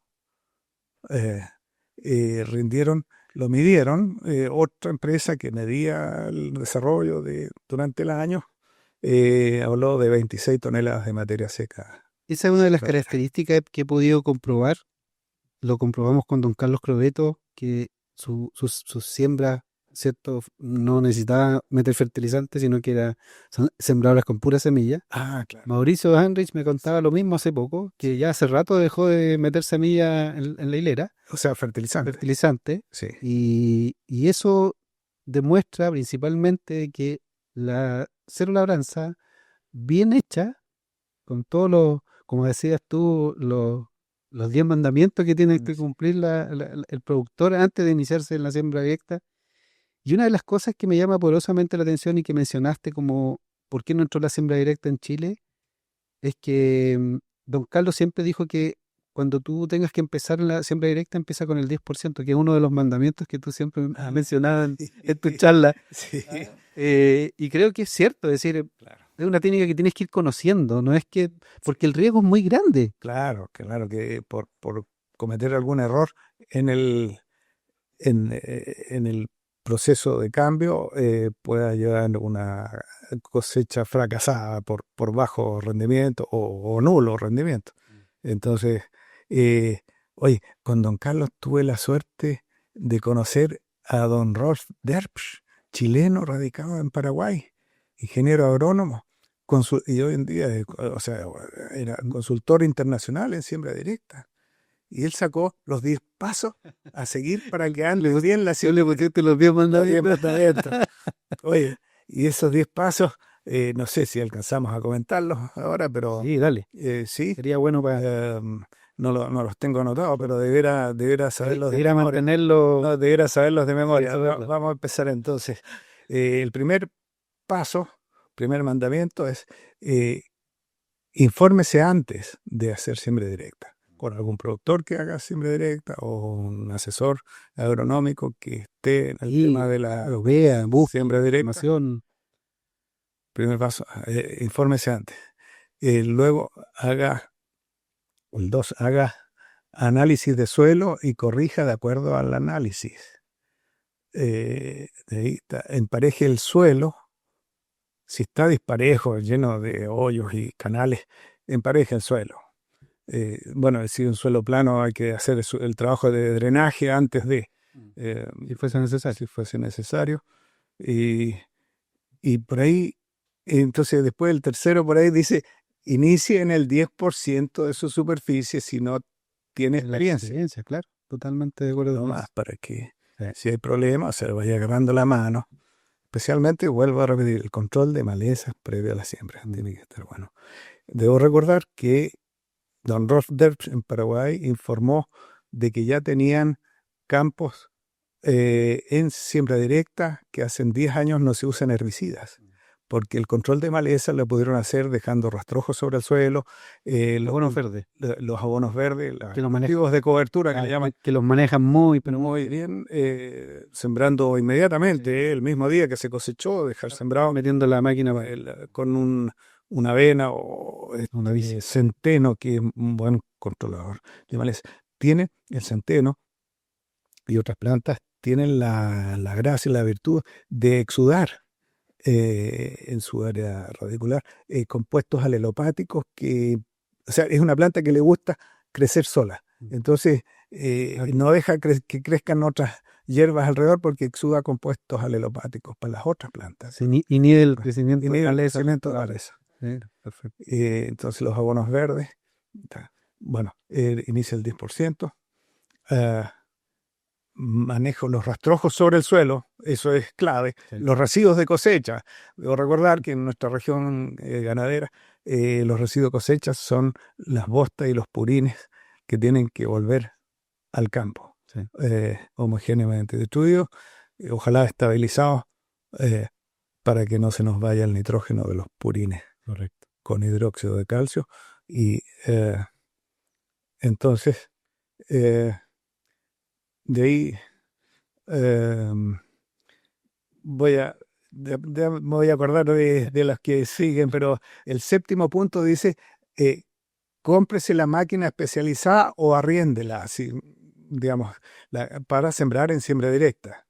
Rindieron, lo midieron, otra empresa que medía el desarrollo durante el año, habló de 26 toneladas de materia seca. Esa es una de las Claro. características que he podido comprobar. Lo comprobamos con don Carlos Crobeto, que sus siembras, ¿cierto? No necesitaba meter fertilizantes, sino que son sembradoras con pura semilla. Claro. Mauricio Heinrich me contaba lo mismo hace poco, que ya hace rato dejó de meter semilla en la hilera, O sea, fertilizante. fertilizante, Sí. y eso demuestra principalmente que la cero labranza, bien hecha, con todos los, como decías tú, los 10 mandamientos que tiene que cumplir el productor antes de iniciarse en la siembra directa. Y una de las cosas que me llama poderosamente la atención y que mencionaste como por qué no entró la siembra directa en Chile, es que don Carlos siempre dijo que cuando tú tengas que empezar la siembra directa, empieza con el 10%, que es uno de los mandamientos que tú siempre mencionabas en tu charla. Sí. Y creo que es cierto, es decir, Claro. es una técnica que tienes que ir conociendo, no es que, porque el riesgo es muy grande. Claro que por cometer algún error en el proceso de cambio pueda llevar una cosecha fracasada por bajo rendimiento o nulo rendimiento. Entonces, oye, con don Carlos tuve la suerte de conocer a don Rolf Derpsch, chileno radicado en Paraguay, ingeniero agrónomo, y hoy en día, o sea, era consultor internacional en siembra directa. Y él sacó los 10 pasos a seguir para que ande bien la Yo le pusiste los 10 mandamientos. Oye, y esos 10 pasos, no sé si alcanzamos a comentarlos ahora, pero Sí, dale. sí, Sería bueno para no los tengo anotados, pero debiera saberlos de ir a memoria. mantenerlo. No, debiera saberlos de memoria. saberlo. Vamos a empezar entonces. El primer paso primer mandamiento es infórmese antes de hacer siembra directa, con algún productor que haga siembra directa o un asesor agronómico que esté en el tema de la vea, busque siembra directa. información. Primer paso, infórmese antes. Luego haga análisis de suelo y corrija de acuerdo al análisis. Empareje el suelo. Si está disparejo, lleno de hoyos y canales, empareje el suelo. Bueno, si un suelo plano hay que hacer el trabajo de drenaje antes de, Si fuese necesario. si fuese necesario. Y por ahí, entonces después el tercero por ahí dice, inicie en el 10% de su superficie si no tiene La experiencia. claro, totalmente de acuerdo No con más eso. para que Sí. si hay problemas se le vaya agarrando la mano. Especialmente, vuelvo a repetir, el control de malezas previo a la siembra. Tiene que estar bueno. Debo recordar que don Rolf Derbsch en Paraguay informó de que ya tenían campos en siembra directa que hace 10 años no se usan herbicidas, porque el control de maleza lo pudieron hacer dejando rastrojos sobre el suelo, Los abonos verdes, los abonos verdes, que los los cultivos de cobertura que le llaman, que los manejan muy, pero muy bien, sembrando inmediatamente, el mismo día que se cosechó, dejar sembrado metiendo la máquina con una avena o una bici. centeno, que es un buen controlador de maleza. Tiene el centeno y otras plantas tienen la gracia y la virtud de exudar en su área radicular compuestos alelopáticos o sea, es una planta que le gusta crecer sola. Entonces, no deja que crezcan otras hierbas alrededor porque exuda compuestos alelopáticos para las otras plantas. Sí, inhibe el crecimiento Inhibe de el maleza. crecimiento de maleza. Sí, perfecto. Entonces, los abonos verdes, bueno, inicia el 10%. Manejo los rastrojos sobre el suelo, eso es clave. Sí. Los residuos de cosecha. Debo recordar que en nuestra región ganadera, los residuos de cosecha son las bostas y los purines que tienen que volver al campo, Sí. homogéneamente destruidos, ojalá estabilizados, para que no se nos vaya el nitrógeno de los purines. Correcto. Con hidróxido de calcio. Y entonces, de ahí me voy a acordar de las que siguen, pero el séptimo punto dice, cómprese la máquina especializada o arriéndela, así, digamos, para sembrar en siembra directa.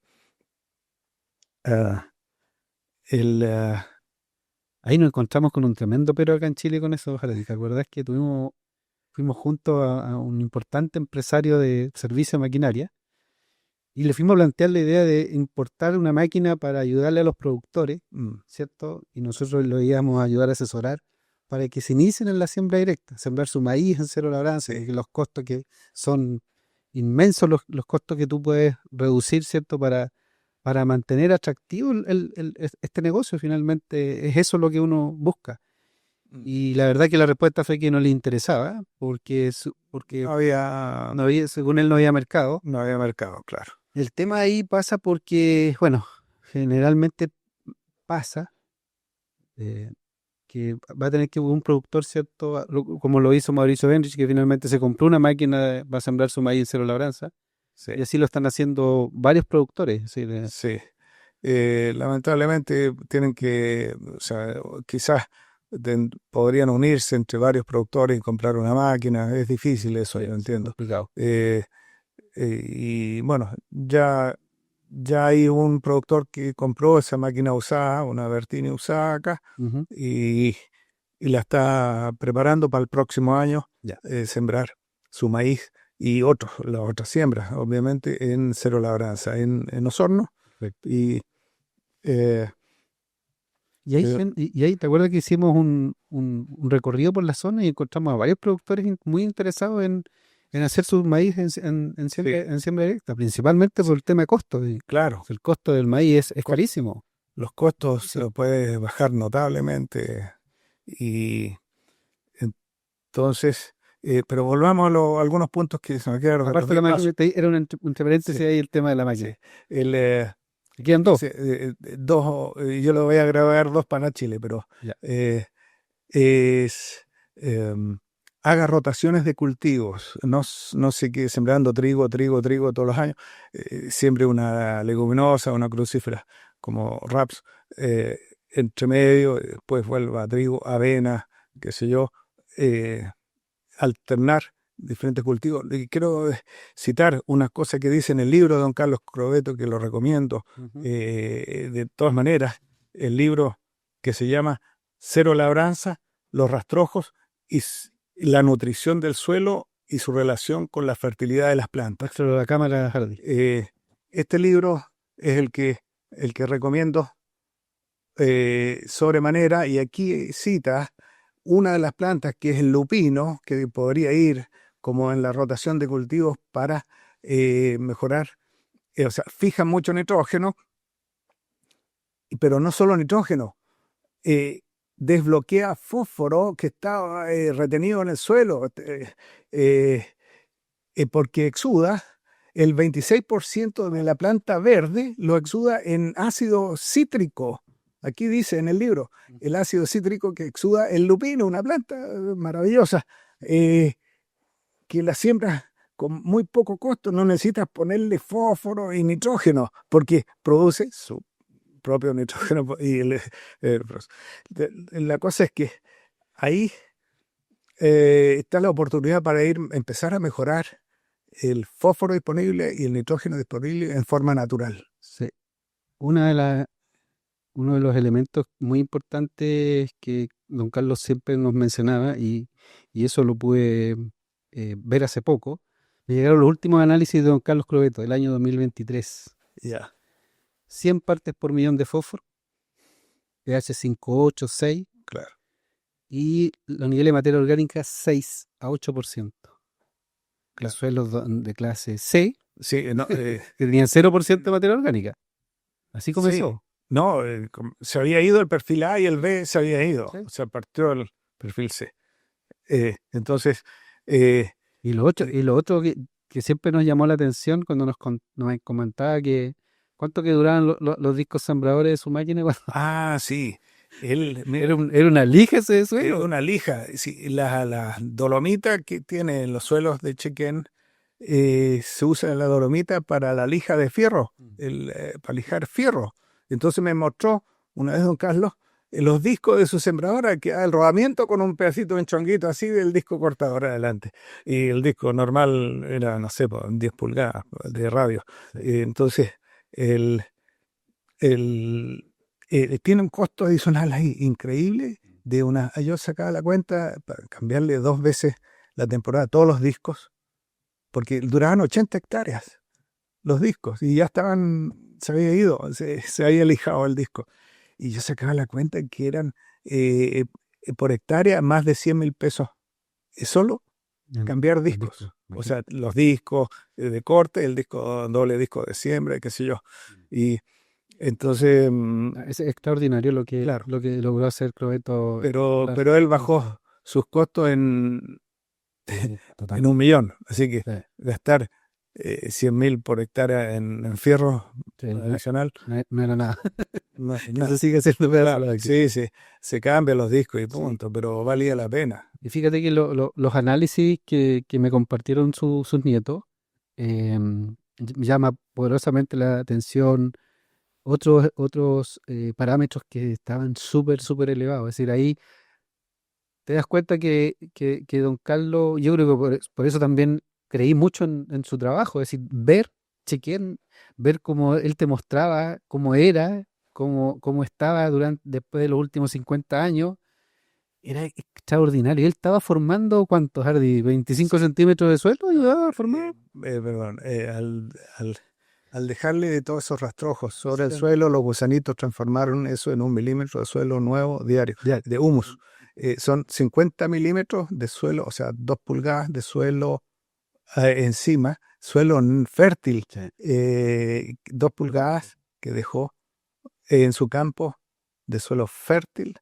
Ahí nos encontramos con un tremendo pero acá en Chile con eso, ojalá. ¿Te acuerdas que fuimos juntos a un importante empresario de servicio de maquinaria y le fuimos a plantear la idea de importar una máquina para ayudarle a los productores, ¿cierto? Y nosotros lo íbamos a ayudar a asesorar para que se inicien en la siembra directa, sembrar su maíz en cero labranza, que los costos que son inmensos, los costos que tú puedes reducir, ¿cierto? Para mantener atractivo este negocio, finalmente es eso lo que uno busca. Y la verdad que la respuesta fue que no le interesaba, porque no había, según él no había mercado. No había mercado, claro. El tema ahí pasa porque, bueno, generalmente pasa que va a tener que un productor, ¿cierto? Como lo hizo Mauricio Benrich, que finalmente se compró una máquina para sembrar su maíz en cero labranza. Sí. Y así lo están haciendo varios productores. Sí. Lamentablemente tienen que, o sea, quizás podrían unirse entre varios productores y comprar una máquina. Es difícil eso, yo entiendo. Complicado. Y bueno, ya hay un productor que compró esa máquina usada, una Bertini usada acá, y la está preparando para el próximo año, sembrar su maíz y las otras siembras, obviamente, en cero labranza, en Osorno. Y ahí, ¿te acuerdas que hicimos un recorrido por la zona y encontramos a varios productores muy interesados en hacer su maíz en siembra directa, principalmente por el tema de costos? Claro. El costo del maíz es carísimo. Los costos se los puede bajar notablemente. Y entonces, pero volvamos a algunos puntos que se me quedaron. Aparte de la máquina, era un entre paréntesis ahí el tema de la máquina. Sí. Te quedan dos. Sí, dos, yo lo voy a grabar dos para Chile, pero Ya. es haga rotaciones de cultivos, no sé qué, sembrando trigo todos los años, siempre una leguminosa, una crucífera, como raps, entre medio, después vuelva a trigo, avena, qué sé yo, alternar diferentes cultivos. Y quiero citar una cosa que dice en el libro de don Carlos Crobeto, que lo recomiendo. Ujú. De todas maneras, el libro que se llama Cero labranza, los rastrojos y la nutrición del suelo y su relación con la fertilidad de las plantas. Muéstralo a la cámara, Hardy. Este libro es el que recomiendo sobremanera, y aquí cita una de las plantas que es el lupino, que podría ir como en la rotación de cultivos para mejorar, o sea, fija mucho nitrógeno, pero no solo nitrógeno, desbloquea fósforo que está retenido en el suelo, porque exuda. El 26% de la planta verde lo exuda en ácido cítrico. Aquí dice en el libro, el ácido cítrico que exuda el lupino, una planta maravillosa, que la siembras con muy poco costo, no necesitas ponerle fósforo y nitrógeno, porque produce su propio nitrógeno. La cosa es que ahí está la oportunidad para empezar a mejorar el fósforo disponible y el nitrógeno disponible en forma natural. Sí. Uno de los elementos muy importantes que don Carlos siempre nos mencionaba, y eso lo pude ver hace poco, me llegaron los últimos análisis de don Carlos Crobeto del año 2023. Ya. 100 partes por millón de fósforo, pH 5,8, 6, Claro. y los niveles de materia orgánica 6 a 8%. En Claro. suelos de clase C, Sí, no, que tenían 0% de materia orgánica. Así comenzó. sí. No, se había ido el perfil A y el B se había ido. Sí. O sea, partió el perfil C. Entonces, Y lo otro que siempre nos llamó la atención cuando nos comentaba que cuánto que duraban los discos sembradores de su máquina. sí. Él, Era una lija ese era suelo. una lija. Sí, la dolomita que tiene en los suelos de Chequén, se usa la dolomita para la lija de fierro, para lijar fierro. Entonces me mostró una vez don Carlos los discos de su sembradora, que el rodamiento con un pedacito de chonguito así del disco cortador adelante. Y el disco normal era, no sé, 10 pulgadas de radio. Sí. Entonces, tiene un costo adicional ahí increíble. Yo sacaba la cuenta para cambiarle 2 veces la temporada a todos los discos, porque duraban 80 hectáreas los discos y ya se había ido, se había lijado el disco. Y yo sacaba la cuenta que eran por hectárea más de 100.000 pesos. Solo cambiar discos. O sea, los discos de corte, el disco doble disco de siembra, qué sé yo. Y entonces, Es extraordinario claro, lo que logró hacer Crobeto. pero él bajó sus costos en Total. 1 millón. Así que Sí, gastar 100.000 por hectárea en fierro sí, adicional no era nada. no es Que nada. se sigue haciendo pedazo Claro, la máquina. sí, sí, se cambian los discos y punto, pero valía la pena. Y fíjate que los análisis que me compartieron sus nietos llama poderosamente la atención otros parámetros que estaban súper elevados. Es decir, ahí te das cuenta que don Carlos, yo creo que por eso también creí mucho en su trabajo. Es decir, chequear, ver cómo él te mostraba cómo era, cómo estaba después de los últimos 50 años. Era extraordinario. Él estaba formando, ¿cuántos, Hardy? ¿25 centímetros de suelo? Iba a formar. Perdón, al dejarle de todos esos rastrojos sobre el Sí. suelo, los gusanitos transformaron eso en 1 milímetro de suelo nuevo diario, de humus. Son 50 milímetros de suelo, o sea, 2 pulgadas de suelo encima, suelo fértil, Sí. 2 pulgadas que dejó en su campo de suelo fértil,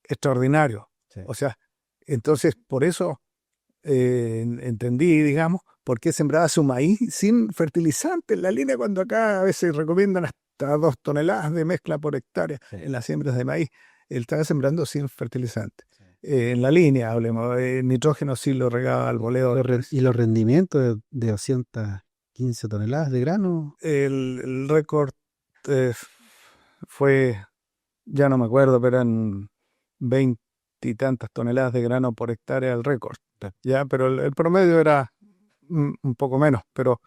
extraordinario. Sí. O sea, entonces por eso entendí, digamos, por qué sembraba su maíz sin fertilizante en la línea, cuando acá a veces recomiendan hasta 2 toneladas de mezcla por hectárea Sí. en las siembras de maíz. Él estaba sembrando sin fertilizante. Sí. En la línea, hablemos, nitrógeno sí lo regaba al voleo. Y los rendimientos de 215 toneladas de grano. El récord fue, ya no me acuerdo, pero eran 20 y tantas toneladas de grano por hectárea el récord. Ya, pero el promedio era un poco menos, pero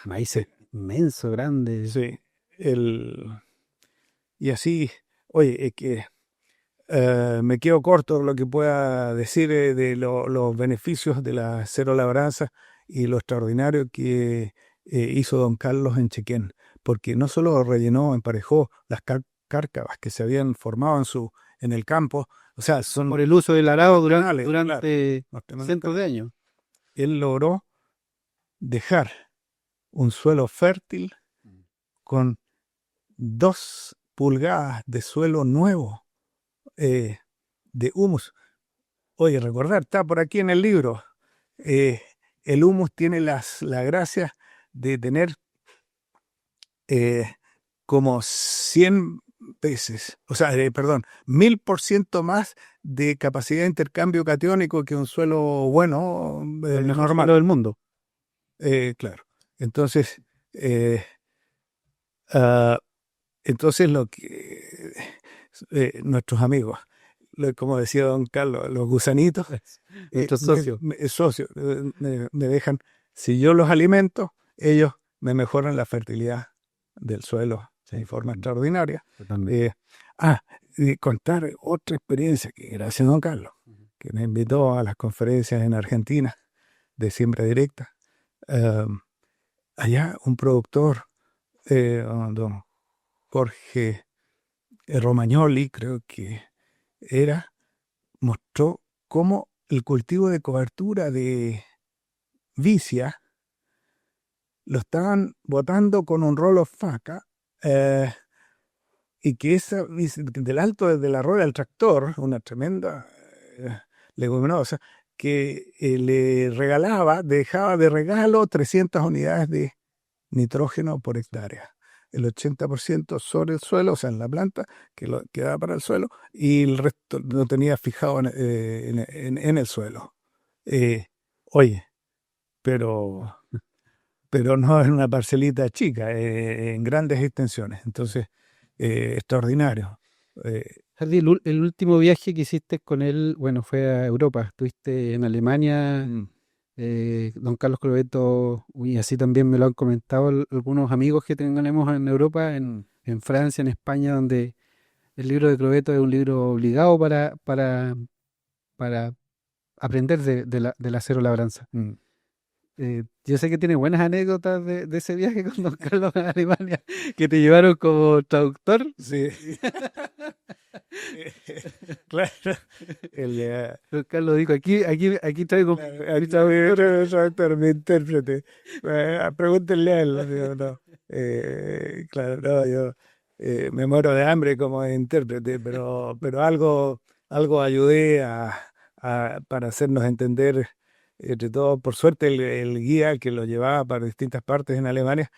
Maíz inmenso, grande. sí, y así, oye, es que me quedo corto lo que pueda decir de los beneficios de la cero labranza y lo extraordinario que hizo don Carlos en Chequén, porque no solo rellenó, emparejó las cárcavas que se habían formado en el campo, o sea, son Por el uso del arado Canales, durante claro, cientos de años. él logró dejar un suelo fértil con 2 pulgadas de suelo nuevo de humus. Oye, recordar, está por aquí en el libro, el humus tiene la gracia de tener como 100 veces, o sea, perdón, 1000% más de capacidad de intercambio catiónico que un suelo bueno, El mejor normal. suelo del mundo. Claro. Entonces, entonces lo que nuestros amigos, como decía don Carlos, los gusanitos, Nuestros socios. socios, me dejan, si yo los alimento, ellos me mejoran la fertilidad del suelo de forma extraordinaria. Totalmente. Y contar otra experiencia que gracias a don Carlos, que me invitó a las conferencias en Argentina de siembra directa. Allá un productor, don Jorge Romagnoli, creo que era, mostró cómo el cultivo de cobertura de vicia lo estaban botando con un rolo faca, y que del alto de la rueda del tractor, una tremenda leguminosa, que le dejaba de regalo 300 unidades de nitrógeno por hectárea. El 80% sobre el suelo, o sea, en la planta, que quedaba para el suelo, y el resto lo tenía fijado en el suelo. Oye, pero no es una parcelita chica, en grandes extensiones. Entonces, extraordinario. Hardy, el último viaje que hiciste con él, bueno, fue a Europa. Estuviste en Alemania, don Carlos Crobeto, y así también me lo han comentado algunos amigos que tenemos en Europa, en Francia, en España, donde el libro de Crobeto es un libro obligado para aprender de la cero labranza. Yo sé que tiene buenas anécdotas de ese viaje con don Carlos a Alemania, que te llevaron como traductor. Sí. Claro. Don Carlos dijo, aquí traigo... Ahorita voy a traductor, mi intérprete. Pregúntenle a él. Digo, no. Claro, no, yo me muero de hambre como intérprete, pero algo ayudé para hacernos entender. Entre todo, por suerte, el guía que lo llevaba para distintas partes en Alemania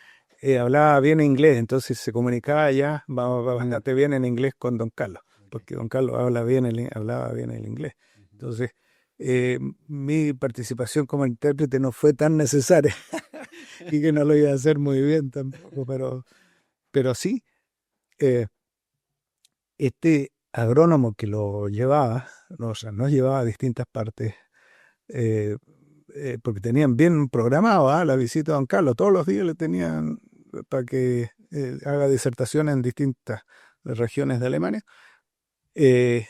hablaba bien inglés, entonces se comunicaba ya bastante bien en inglés con don Carlos, porque don Carlos hablaba bien el inglés. Entonces, mi participación como intérprete no fue tan necesaria y que no lo iba a hacer muy bien tampoco, pero sí, este agrónomo que lo llevaba, o sea, nos llevaba a distintas partes, porque tenían bien programado la visita a don Carlos. Todos los días le tenían para que haga disertación en distintas regiones de Alemania. De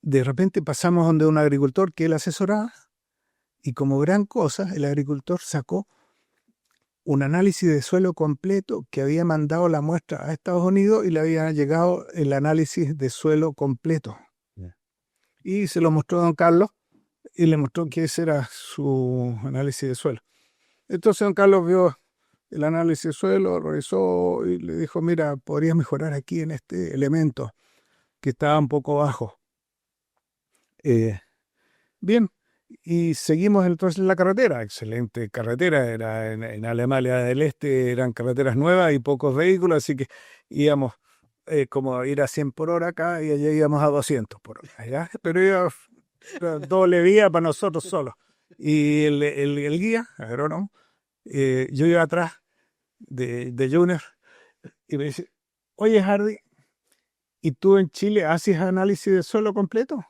repente pasamos donde un agricultor que él asesoraba, y como gran cosa, el agricultor sacó un análisis de suelo completo que había mandado la muestra a Estados Unidos y le había llegado el análisis de suelo completo. Yeah. Y se lo mostró a don Carlos, y le mostró que ese era su análisis de suelo. Entonces don Carlos vio el análisis de suelo, lo revisó y le dijo, mira, podrías mejorar aquí en este elemento que estaba un poco bajo. Bien, y seguimos entonces en la carretera. Excelente carretera, era en Alemania del Este, eran carreteras nuevas y pocos vehículos, así que íbamos como ir a 100 por hora acá y allá íbamos a 200 por hora, ¿ya? Pero era doble vía para nosotros solos. Y el guía, agrónomo, yo iba atrás de Junior y me dice, oye Hardy, ¿y tú en Chile haces análisis de suelo completo?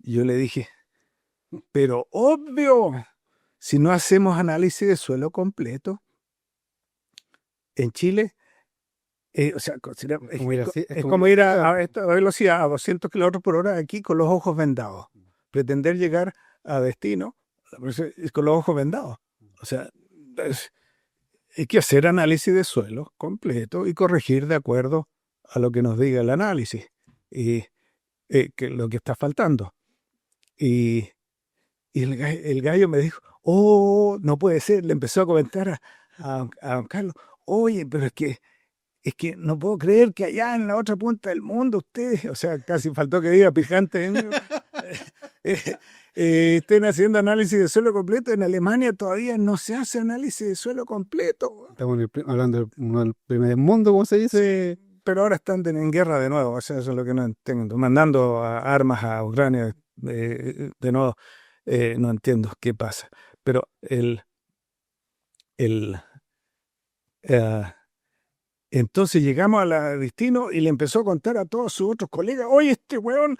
Y yo le dije, pero obvio, si no hacemos análisis de suelo completo en Chile, o sea, es como ir a esta velocidad, a 200 kilómetros por hora aquí con los ojos vendados. Pretender llegar a destino con los ojos vendados. O sea, hay que hacer análisis de suelo completo y corregir de acuerdo a lo que nos diga el análisis y que lo que está faltando. Y el gallo me dijo, oh, no puede ser, le empezó a comentar a don Carlos, oye, pero es que no puedo creer que allá en la otra punta del mundo ustedes, o sea, casi faltó que diga picante, estén haciendo análisis de suelo completo. En Alemania todavía no se hace análisis de suelo completo. Estamos hablando del primer mundo, ¿cómo se dice? Pero ahora están en guerra de nuevo, o sea, eso es lo que no entiendo. Mandando armas a Ucrania de nuevo, no entiendo qué pasa. Pero entonces llegamos al destino y le empezó a contar a todos sus otros colegas, oye, este weón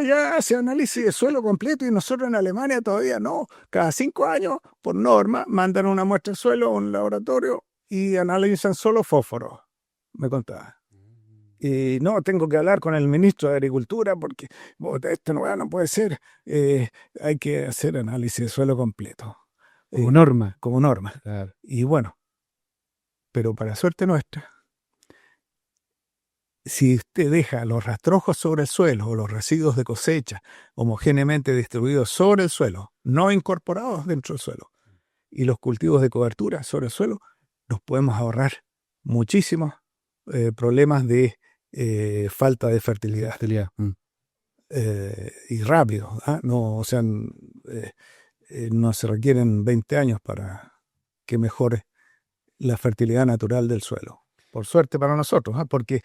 ya hace análisis de suelo completo y nosotros en Alemania todavía no. Cada 5 años, por norma, mandan una muestra de suelo a un laboratorio y analizan solo fósforo, me contaba. Y no, tengo que hablar con el ministro de Agricultura porque esto no puede ser. Hay que hacer análisis de suelo completo. Como norma. Como norma. Claro. Y bueno, pero para suerte nuestra, si usted deja los rastrojos sobre el suelo o los residuos de cosecha homogéneamente distribuidos sobre el suelo, no incorporados dentro del suelo, y los cultivos de cobertura sobre el suelo, nos podemos ahorrar muchísimos problemas de falta de fertilidad. Y rápido, ¿ah? No, o sea, no se requieren 20 años para que mejore la fertilidad natural del suelo. Por suerte para nosotros, ¿ah? Porque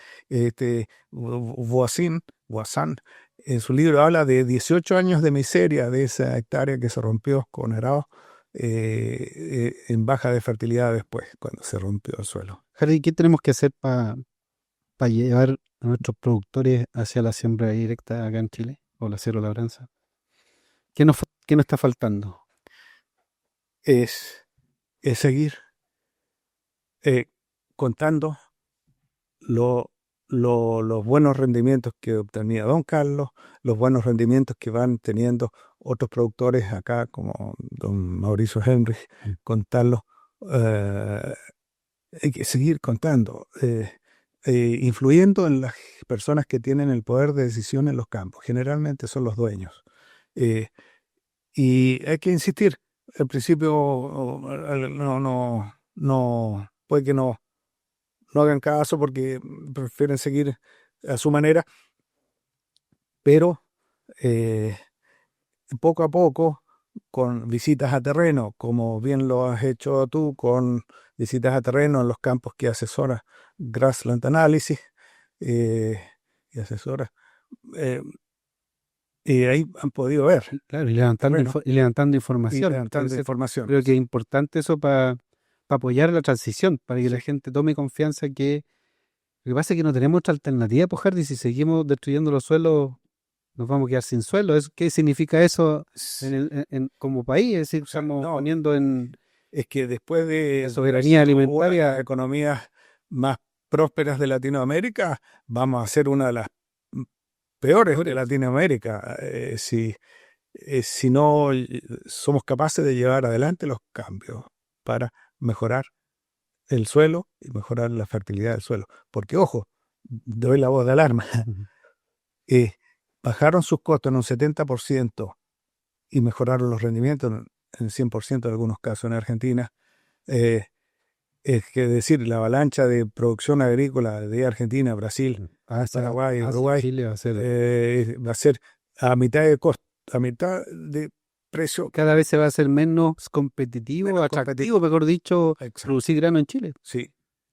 Voisin en su libro habla de 18 años de miseria de esa hectárea que se rompió con arado en baja de fertilidad después, cuando se rompió el suelo. Hardy, ¿qué tenemos que hacer para llevar a nuestros productores hacia la siembra directa acá en Chile o la cero labranza? ¿Qué nos está faltando? Es seguir contando los buenos rendimientos que obtenía don Carlos, los buenos rendimientos que van teniendo otros productores acá, como don Mauricio Henry, contarlos. Hay que seguir contando, influyendo en las personas que tienen el poder de decisión en los campos. Generalmente son los dueños. Y hay que insistir. Al principio no puede que no hagan caso porque prefieren seguir a su manera, pero poco a poco, con visitas a terreno, como bien lo has hecho tú, con visitas a terreno en los campos que asesora Grassland Analysis y asesora, y ahí han podido ver. Claro, y levantando información. Creo que es importante eso para apoyar la transición, para que la gente tome confianza que lo que pasa es que no tenemos otra alternativa, pues, Hardy. Si seguimos destruyendo los suelos, nos vamos a quedar sin suelo. ¿Qué significa eso como país? Es decir, estamos poniendo en... Es que después de soberanía alimentaria, las economías más prósperas de Latinoamérica, vamos a ser una de las peores de Latinoamérica. Si no somos capaces de llevar adelante los cambios para mejorar el suelo y mejorar la fertilidad del suelo. Porque, ojo, doy la voz de alarma, bajaron sus costos en un 70% y mejoraron los rendimientos en 100% en algunos casos en Argentina. Es que decir, la avalancha de producción agrícola de Argentina, Brasil, Paraguay, Uruguay, Chile va a ser a mitad de costo. a mitad de precio. Cada vez se va a hacer menos competitivo, Menos atractivo, mejor dicho, Exacto. producir grano en Chile. Sí,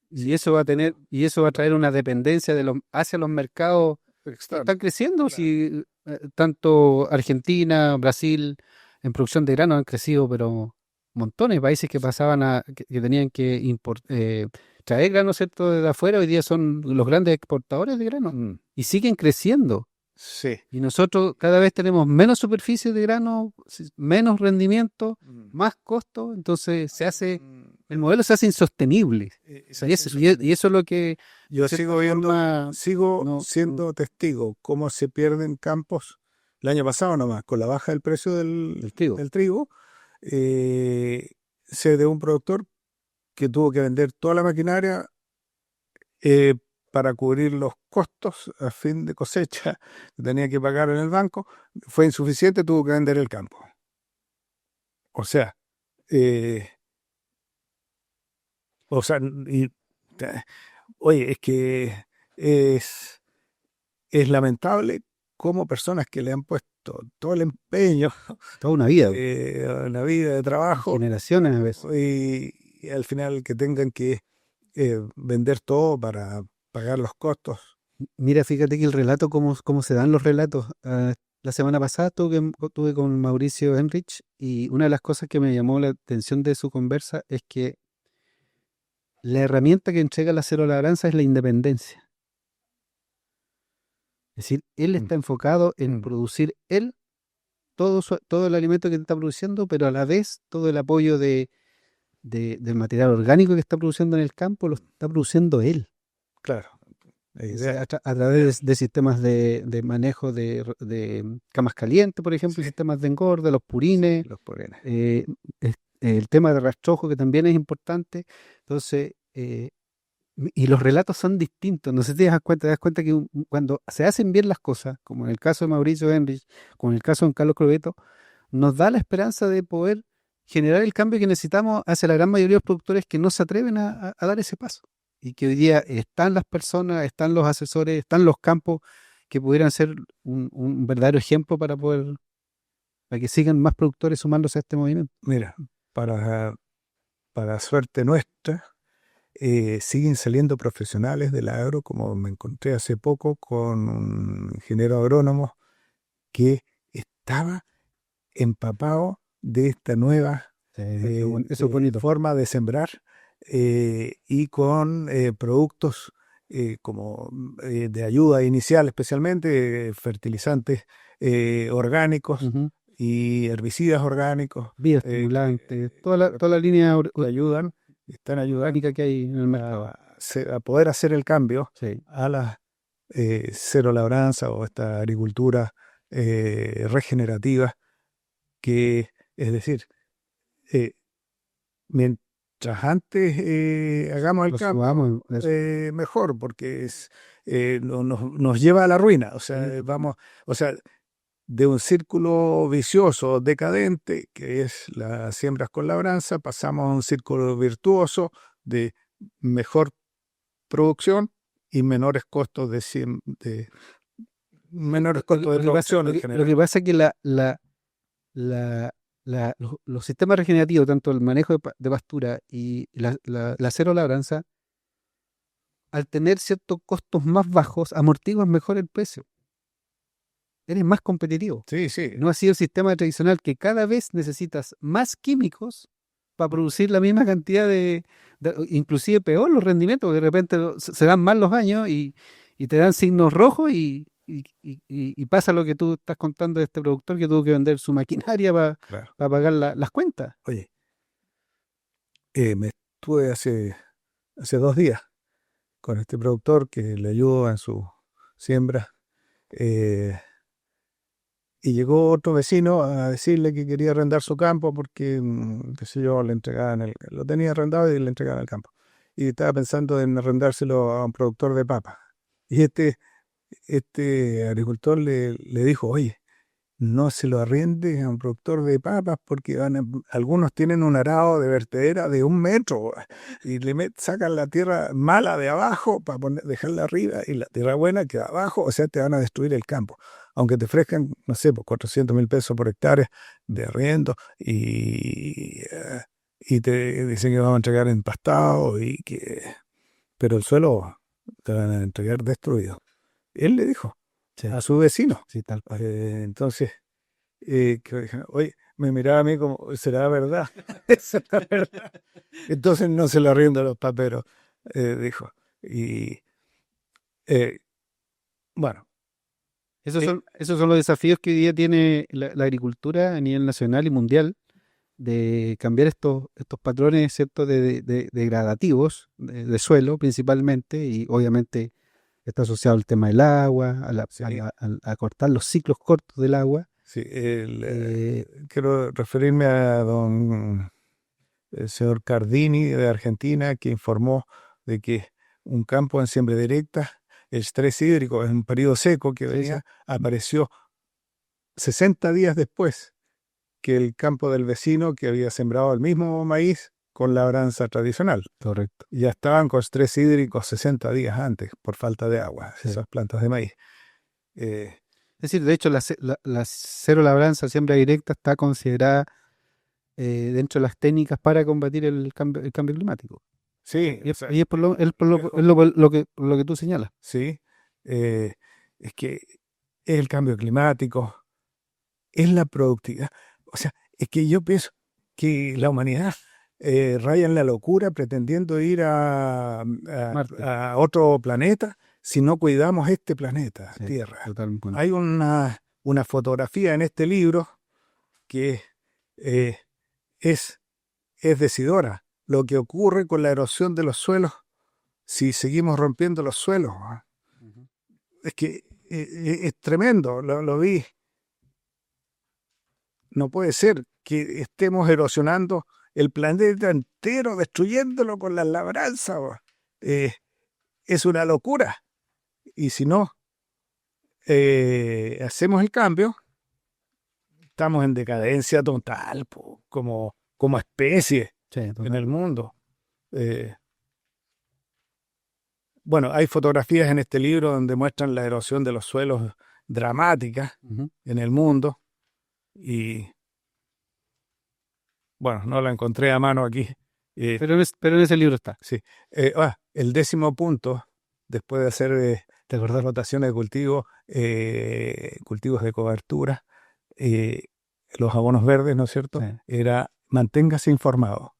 Y eso va a traer una dependencia hacia los mercados que externo. están creciendo. Claro. Si tanto Argentina, Brasil, en producción de grano han crecido, pero montones de países que que tenían que traer grano, ¿cierto?, desde afuera, hoy día son los grandes exportadores de grano Mm, y siguen creciendo. sí. Y nosotros cada vez tenemos menos superficie de grano, menos rendimiento, más costo, entonces el modelo se hace insostenible. Y eso es lo que Yo de cierta sigo viendo, forma, sigo no, siendo testigo cómo se pierden campos. El año pasado nomás, con la baja del precio el trigo. del trigo, sé de un productor que tuvo que vender toda la maquinaria eh, para cubrir los costos a fin de cosecha que tenía que pagar en el banco. Fue insuficiente, tuvo que vender el campo. O sea, eh, o sea, y, oye, es que es lamentable cómo personas que le han puesto todo el empeño, Toda una vida, una vida de trabajo, generaciones a veces. y al final que tengan que vender todo para pagar los costos. Mira, fíjate que el relato, cómo se dan los relatos. La semana pasada tuve con Mauricio Enrich y una de las cosas que me llamó la atención de su conversa es que la herramienta que entrega la cero labranza es la independencia. Es decir, él Mm, está enfocado en mm, producir él todo el alimento que está produciendo, pero a la vez todo el apoyo del material orgánico que está produciendo en el campo lo está produciendo él. claro, la O sea, idea. a través de sistemas de manejo de camas calientes, por ejemplo, y Sí, sistemas de engorde, los purines, los pobres. eh, el tema de rastrojo que también es importante. Entonces, y los relatos son distintos. No sé si te das cuenta que cuando se hacen bien las cosas, como en el caso de Mauricio Enrich, como en el caso de Carlos Crobeto, nos da la esperanza de poder generar el cambio que necesitamos hacia la gran mayoría de los productores que no se atreven a dar ese paso. Y que hoy día están las personas, están los asesores, están los campos que pudieran ser un verdadero ejemplo para que sigan más productores sumándose a este movimiento. Mira, para, para suerte nuestra, siguen saliendo profesionales del agro, como me encontré hace poco con un ingeniero agrónomo que estaba empapado de esta nueva Eso es bonito. forma de sembrar, y con productos como de ayuda inicial, especialmente fertilizantes orgánicos Ujú. y herbicidas orgánicos Bioestimulantes, toda la línea que ayudan, están ayudando orgánica que hay en el mercado. a poder hacer el cambio Sí. a la cero labranza o esta agricultura regenerativa, que es decir, eh, mientras antes hagamos el Lo campo, subamos. mejor, porque nos lleva a la ruina. O sea, Sí. vamos, o sea, de un círculo vicioso decadente, que es las siembras con labranza, pasamos a un círculo virtuoso de mejor producción y menores costos menores costos de producción en Lo general. que pasa es que los sistemas regenerativos, tanto el manejo de pastura y la cero labranza, al tener ciertos costos más bajos, amortiguan mejor el precio. Eres más competitivo. Sí, sí. No ha sido el sistema tradicional que cada vez necesitas más químicos para producir la misma cantidad inclusive peor los rendimientos, porque de repente se dan mal los años y te dan signos rojos y pasa lo que tú estás contando de este productor que tuvo que vender su maquinaria para Claro. pagar las cuentas. Oye, me estuve hace 2 días con este productor que le ayudó en su siembra, y llegó otro vecino a decirle que quería arrendar su campo porque, qué sé yo, le entregaban lo tenía arrendado y le entregaban el campo. Y estaba pensando en arrendárselo a un productor de papa. Y este agricultor le dijo, oye, no se lo arriende a un productor de papas porque algunos tienen un arado de vertedera de 1 metro y sacan la tierra mala de abajo para dejarla arriba y la tierra buena queda abajo, o sea, te van a destruir el campo. Aunque te ofrezcan, no sé, por 400.000 pesos por hectárea de arriendo y te dicen que vamos a entregar empastado pero el suelo te van a entregar destruido. Él le dijo Sí, a su vecino. sí, tal cual. Entonces, oye, me miraba a mí como, ¿será verdad? ¿Será verdad? Entonces no se lo arriendo a los paperos, dijo. Y bueno, Esos son los desafíos que hoy día tiene la agricultura a nivel nacional y mundial, de cambiar estos patrones, ¿cierto?, degradativos de suelo principalmente, y obviamente está asociado al tema del agua, sí, a cortar los ciclos cortos del agua. sí, quiero referirme a el señor Cardini de Argentina, que informó de que un campo en siembra directa, el estrés hídrico en un periodo seco que Sí, venía, apareció 60 días después que el campo del vecino que había sembrado el mismo maíz con labranza tradicional. correcto. Ya estaban con estrés hídrico 60 días antes por falta de agua, Sí. esas plantas de maíz. Eh, Es decir, de hecho, la cero labranza, siembra directa, está considerada dentro de las técnicas para combatir el cambio climático. sí, Y o es, sea, y es por lo que tú señalas. sí, es que es el cambio climático, es la productividad. O sea, es que yo pienso que la humanidad raya en la locura pretendiendo ir Marte. a otro planeta si no cuidamos este planeta, Sí, Tierra. totalmente. Hay una fotografía en este libro que eh, es decidora. Lo que ocurre con la erosión de los suelos si seguimos rompiendo los suelos. Ujú. Es que es tremendo, lo vi. No puede ser que estemos erosionando el planeta entero, destruyéndolo con las labranzas. Es una locura. Y si no hacemos el cambio, estamos en decadencia total, como especie Sí, en el totalmente. mundo. Eh, bueno, hay fotografías en este libro donde muestran la erosión de los suelos dramática Ujú. en el mundo y bueno, no la encontré a mano aquí. Pero en ese libro está. Sí. El 10º punto, después de hacer ¿Te acordás? rotaciones de cultivo, cultivos de cobertura, eh, los abonos verdes, ¿no es cierto? Sí, Era manténgase informado,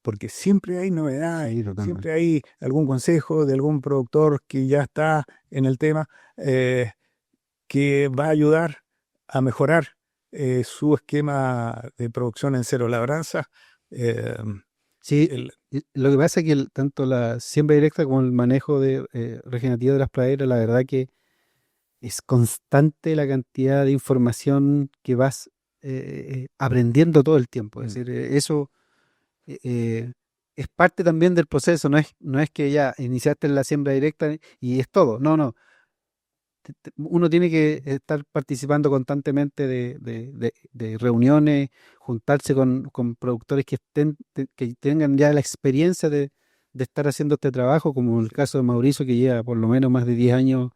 porque siempre hay novedades, sí, totalmente. siempre hay algún consejo de algún productor que ya está en el tema, que va a ayudar a mejorar su esquema de producción en cero labranza. Sí, el- y lo que pasa es que tanto la siembra directa como el manejo regenerativo de las praderas, la verdad que es constante la cantidad de información que vas aprendiendo todo el tiempo. Es Mm. decir, eso eh, eh, es parte también del proceso. No es que ya iniciaste la siembra directa y es todo. No, no. Uno tiene que estar participando constantemente de reuniones, juntarse con productores que tengan ya la experiencia de estar haciendo este trabajo, como el caso de Mauricio, que lleva por lo menos más de 10 años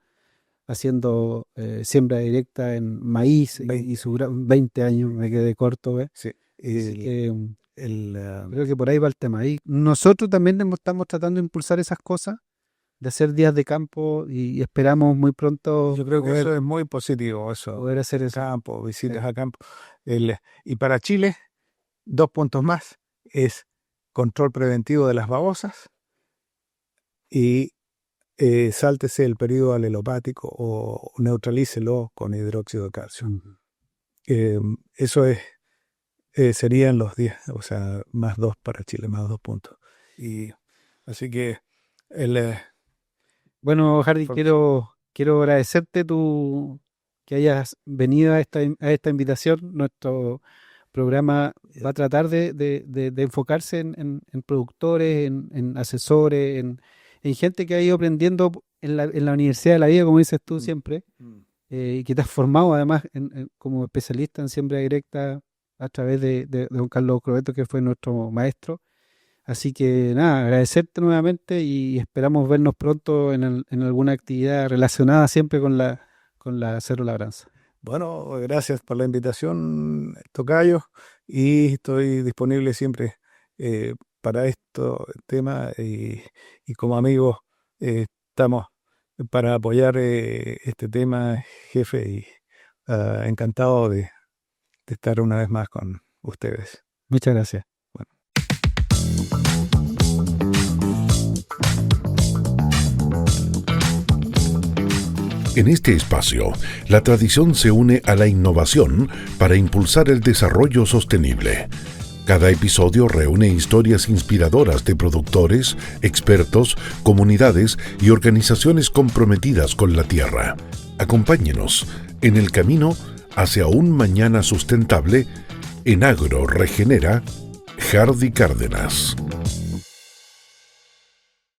haciendo siembra directa en maíz, y su 20 años, me quedé corto, ¿ves? Sí, Así que el, creo que por ahí va el tema. Y nosotros también estamos tratando de impulsar esas cosas, de hacer días de campo, y esperamos muy pronto yo creo que poder, eso es muy positivo, eso, poder hacer eso. campo, Sí. visitas a campo. Y para Chile, 2 puntos más, es control preventivo de las babosas y sáltese el periodo alelopático o neutralícelo con hidróxido de calcio. Ujú. Eso serían los 10, o sea, más 2 para Chile, más 2 puntos. Y así que el, Bueno, Hardy, for- quiero agradecerte que hayas venido a esta invitación. Nuestro programa va a tratar de enfocarse en productores, en asesores, en gente que ha ido aprendiendo en la Universidad de la Vida, como dices tú Mm, siempre, mm, y que te has formado además como especialista en siembra directa a través de don Carlos Crobeto, que fue nuestro maestro. Así que nada, agradecerte nuevamente y esperamos vernos pronto en alguna actividad relacionada siempre con la Cerro Labranza. Bueno, gracias por la invitación, tocayo, y estoy disponible siempre para estos temas y como amigos estamos para apoyar este tema, jefe, y encantado de estar una vez más con ustedes. Muchas gracias. Bueno. En este espacio, la tradición se une a la innovación para impulsar el desarrollo sostenible. Cada episodio reúne historias inspiradoras de productores, expertos, comunidades y organizaciones comprometidas con la tierra. Acompáñenos en el camino hacia un mañana sustentable en Agro Regenera, Hardy Cárdenas.